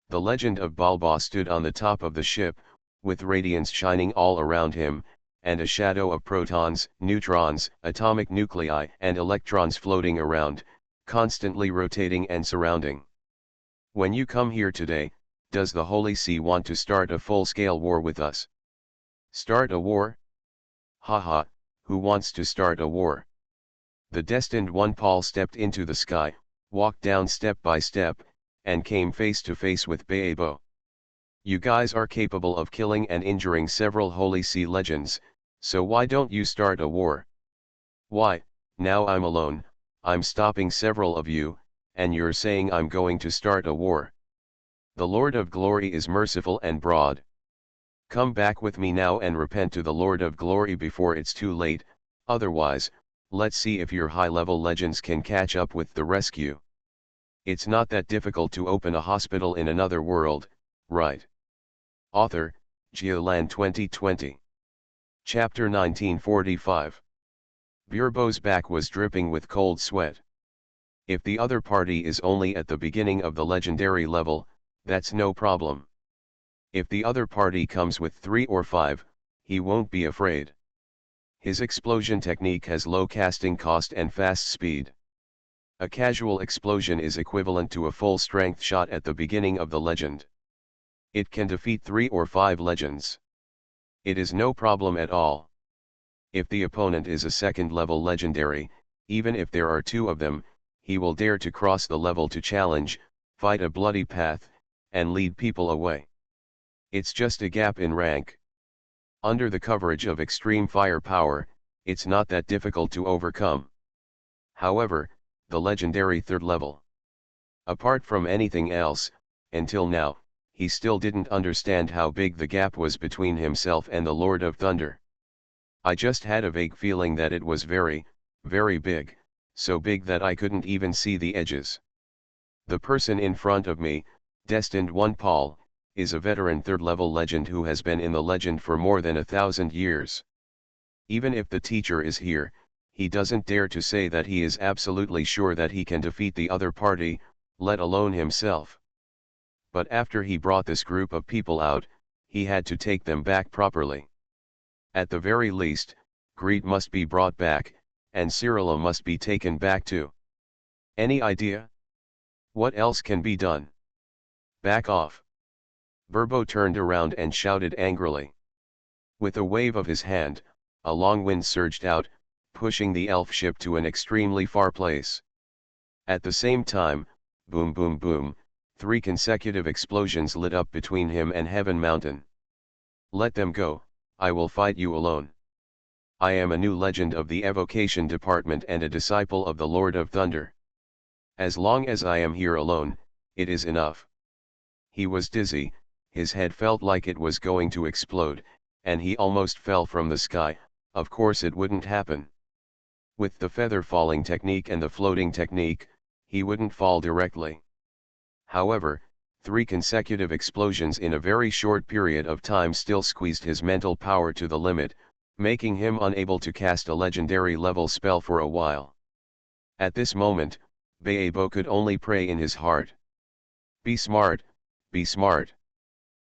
The legend of Balba stood on the top of the ship, with radiance shining all around him, and a shadow of protons, neutrons, atomic nuclei and electrons floating around, constantly rotating and surrounding. When you come here today, does the Holy See want to start a full-scale war with us? Start a war? Haha, who wants to start a war? The Destined One Paul stepped into the sky, walked down step by step, and came face to face with Baebo. You guys are capable of killing and injuring several Holy See legends, so why don't you start a war? Why, now I'm alone, I'm stopping several of you, and you're saying I'm going to start a war. The Lord of Glory is merciful and broad. Come back with me now and repent to the Lord of Glory before it's too late, otherwise, let's see if your high-level legends can catch up with the rescue. It's not that difficult to open a hospital in another world, right? Author, Geoland 2020. Chapter 1945. Burbo's back was dripping with cold sweat. If the other party is only at the beginning of the legendary level, that's no problem. If the other party comes with 3 or 5, he won't be afraid. His explosion technique has low casting cost and fast speed. A casual explosion is equivalent to a full-strength shot at the beginning of the legend. It can defeat 3 or 5 legends. It is no problem at all. If the opponent is a second-level legendary, even if there are 2 of them, he will dare to cross the level to challenge, fight a bloody path, and lead people away. It's just a gap in rank. Under the coverage of extreme firepower, it's not that difficult to overcome. However, the legendary 3rd level. Apart from anything else, until now, he still didn't understand how big the gap was between himself and the Lord of Thunder. I just had a vague feeling that it was very, very big, so big that I couldn't even see the edges. The person in front of me, Destined One Paul, is a veteran 3rd level legend who has been in the legend for more than 1,000 years. Even if the teacher is here, he doesn't dare to say that he is absolutely sure that he can defeat the other party, let alone himself. But after he brought this group of people out, he had to take them back properly. At the very least, Greed must be brought back, and Cyrilla must be taken back too. Any idea? What else can be done? Back off. Burbo turned around and shouted angrily. With a wave of his hand, a long wind surged out, pushing the elf ship to an extremely far place. At the same time, boom boom boom, 3 consecutive explosions lit up between him and Heaven Mountain. Let them go, I will fight you alone. I am a new legend of the Evocation Department and a disciple of the Lord of Thunder. As long as I am here alone, it is enough. He was dizzy, his head felt like it was going to explode, and he almost fell from the sky. Of course it wouldn't happen. With the feather falling technique and the floating technique, he wouldn't fall directly. However, 3 consecutive explosions in a very short period of time still squeezed his mental power to the limit, making him unable to cast a legendary level spell for a while. At this moment, Baebo could only pray in his heart. Be smart, be smart.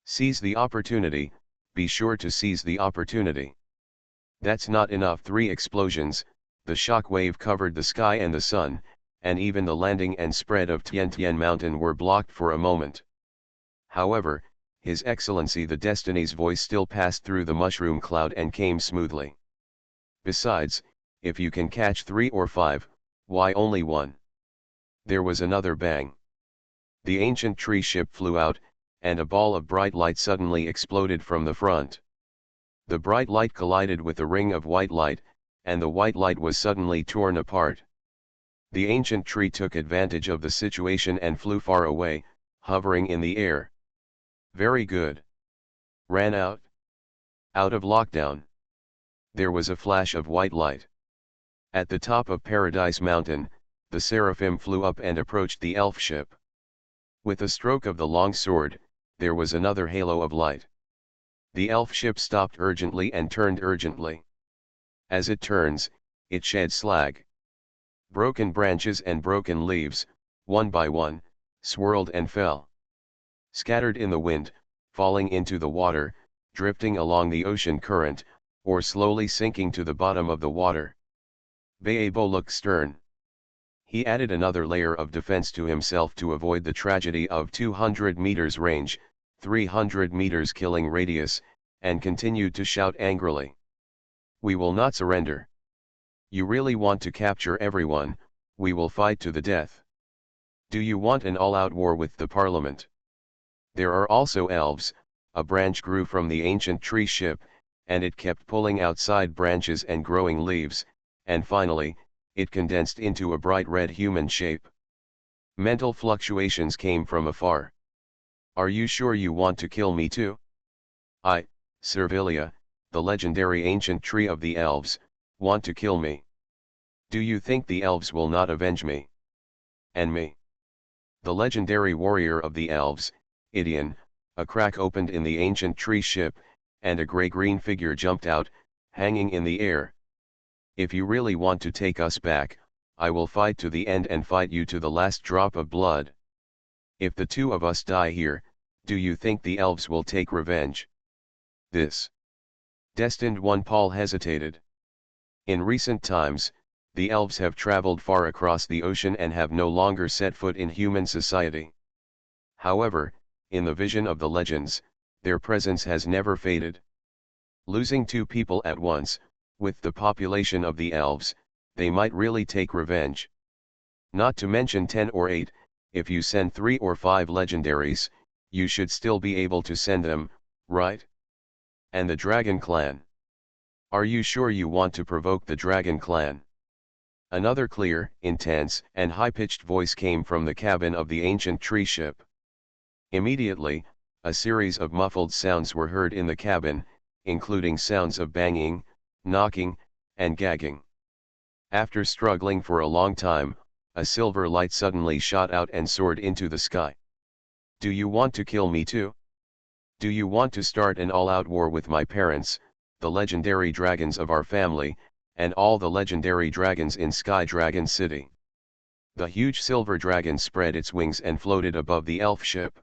Seize the opportunity, be sure to seize the opportunity. That's not enough. 3 explosions, the shock wave covered the sky and the sun, and even the landing and spread of Tiantian Mountain were blocked for a moment. However, His Excellency the Destiny's voice still passed through the mushroom cloud and came smoothly. Besides, if you can catch 3 or 5, why only 1? There was another bang. The ancient tree ship flew out, and a ball of bright light suddenly exploded from the front. The bright light collided with a ring of white light, and the white light was suddenly torn apart. The ancient tree took advantage of the situation and flew far away, hovering in the air. Very good. Ran out? Out of lockdown. There was a flash of white light. At the top of Paradise Mountain, the seraphim flew up and approached the elf ship. With a stroke of the long sword, there was another halo of light. The elf ship stopped urgently and turned urgently. As it turns, it shed slag. Broken branches and broken leaves, one by one, swirled and fell. Scattered in the wind, falling into the water, drifting along the ocean current, or slowly sinking to the bottom of the water. Baebo looked stern. He added another layer of defense to himself to avoid the tragedy of 200 meters range, 300 meters killing radius, and continued to shout angrily. We will not surrender. You really want to capture everyone, we will fight to the death. Do you want an all-out war with the parliament? There are also elves, a branch grew from the ancient tree ship, and it kept pulling outside branches and growing leaves, and finally, it condensed into a bright red human shape. Mental fluctuations came from afar. Are you sure you want to kill me too? I, Servilia, the legendary ancient tree of the elves, want to kill me. Do you think the elves will not avenge me? And me? The legendary warrior of the elves, Idion, a crack opened in the ancient tree ship, and a grey-green figure jumped out, hanging in the air. If you really want to take us back, I will fight to the end and fight you to the last drop of blood. If the two of us die here, do you think the elves will take revenge? This destined one. Paul hesitated. In recent times, the elves have traveled far across the ocean and have no longer set foot in human society. However, in the vision of the legends, their presence has never faded. Losing two people at once, with the population of the elves, they might really take revenge. Not to mention 10 or 8, if you send 3 or 5 legendaries, you should still be able to send them, right? And the Dragon Clan. Are you sure you want to provoke the Dragon Clan? Another clear, intense, and high-pitched voice came from the cabin of the ancient tree ship. Immediately, a series of muffled sounds were heard in the cabin, including sounds of banging, knocking, and gagging. After struggling for a long time, a silver light suddenly shot out and soared into the sky. Do you want to kill me too? Do you want to start an all-out war with my parents, the legendary dragons of our family, and all the legendary dragons in Sky Dragon City? The huge silver dragon spread its wings and floated above the elf ship.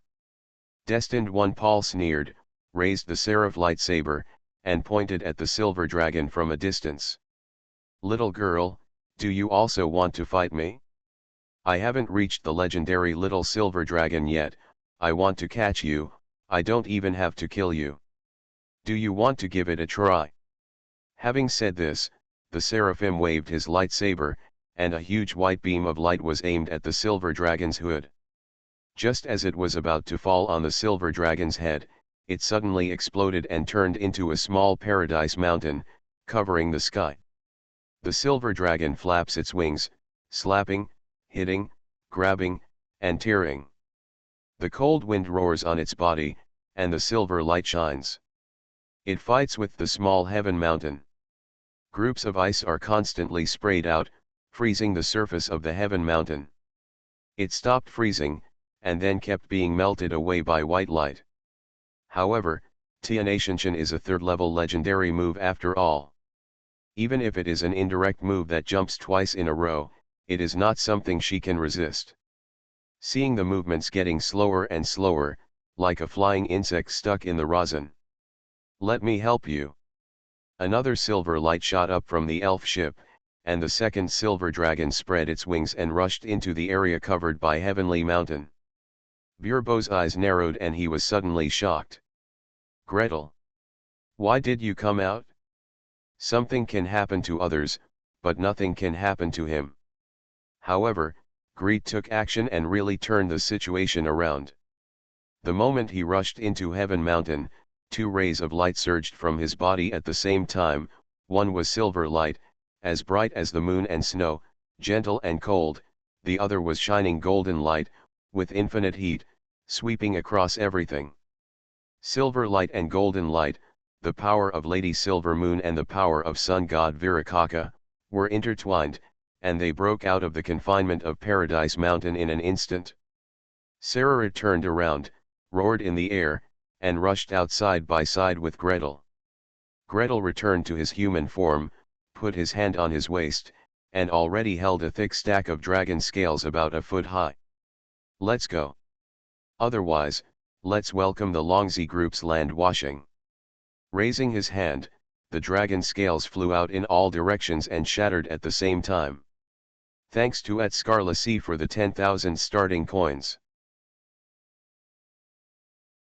Destined One. Paul sneered, raised the seraph lightsaber, and pointed at the silver dragon from a distance. Little girl, do you also want to fight me? I haven't reached the legendary little silver dragon yet, I want to catch you, I don't even have to kill you. Do you want to give it a try? Having said this, the seraphim waved his lightsaber, and a huge white beam of light was aimed at the silver dragon's hood. Just as it was about to fall on the silver dragon's head, it suddenly exploded and turned into a small paradise mountain, covering the sky. The silver dragon flaps its wings, slapping, hitting, grabbing, and tearing. The cold wind roars on its body, and the silver light shines. It fights with the small heaven mountain. Groups of ice are constantly sprayed out, freezing the surface of the heaven mountain. It stopped freezing, and then kept being melted away by white light. However, Tianatianshan is a third-level legendary move after all. Even if it is an indirect move that jumps twice in a row, it is not something she can resist. Seeing the movements getting slower and slower, like a flying insect stuck in the rosin. Let me help you. Another silver light shot up from the elf ship, and the second silver dragon spread its wings and rushed into the area covered by Heavenly Mountain. Burbo's eyes narrowed and he was suddenly shocked. Gretel. Why did you come out? Something can happen to others, but nothing can happen to him. However, Greet took action and really turned the situation around. The moment he rushed into Heaven Mountain, 2 rays of light surged from his body at the same time. One was silver light, as bright as the moon and snow, gentle and cold, the other was shining golden light, with infinite heat, sweeping across everything. Silver light and golden light, the power of Lady Silver Moon and the power of sun god Virakaka, were intertwined, and they broke out of the confinement of Paradise Mountain in an instant. Sarah turned around, roared in the air, and rushed out side by side with Gretel. Gretel returned to his human form, put his hand on his waist, and already held a thick stack of dragon scales about a foot high. Let's go. Otherwise, let's welcome the Longzi group's land washing. Raising his hand, the dragon scales flew out in all directions and shattered at the same time. Thanks to Scarlacy for the 10,000 starting coins.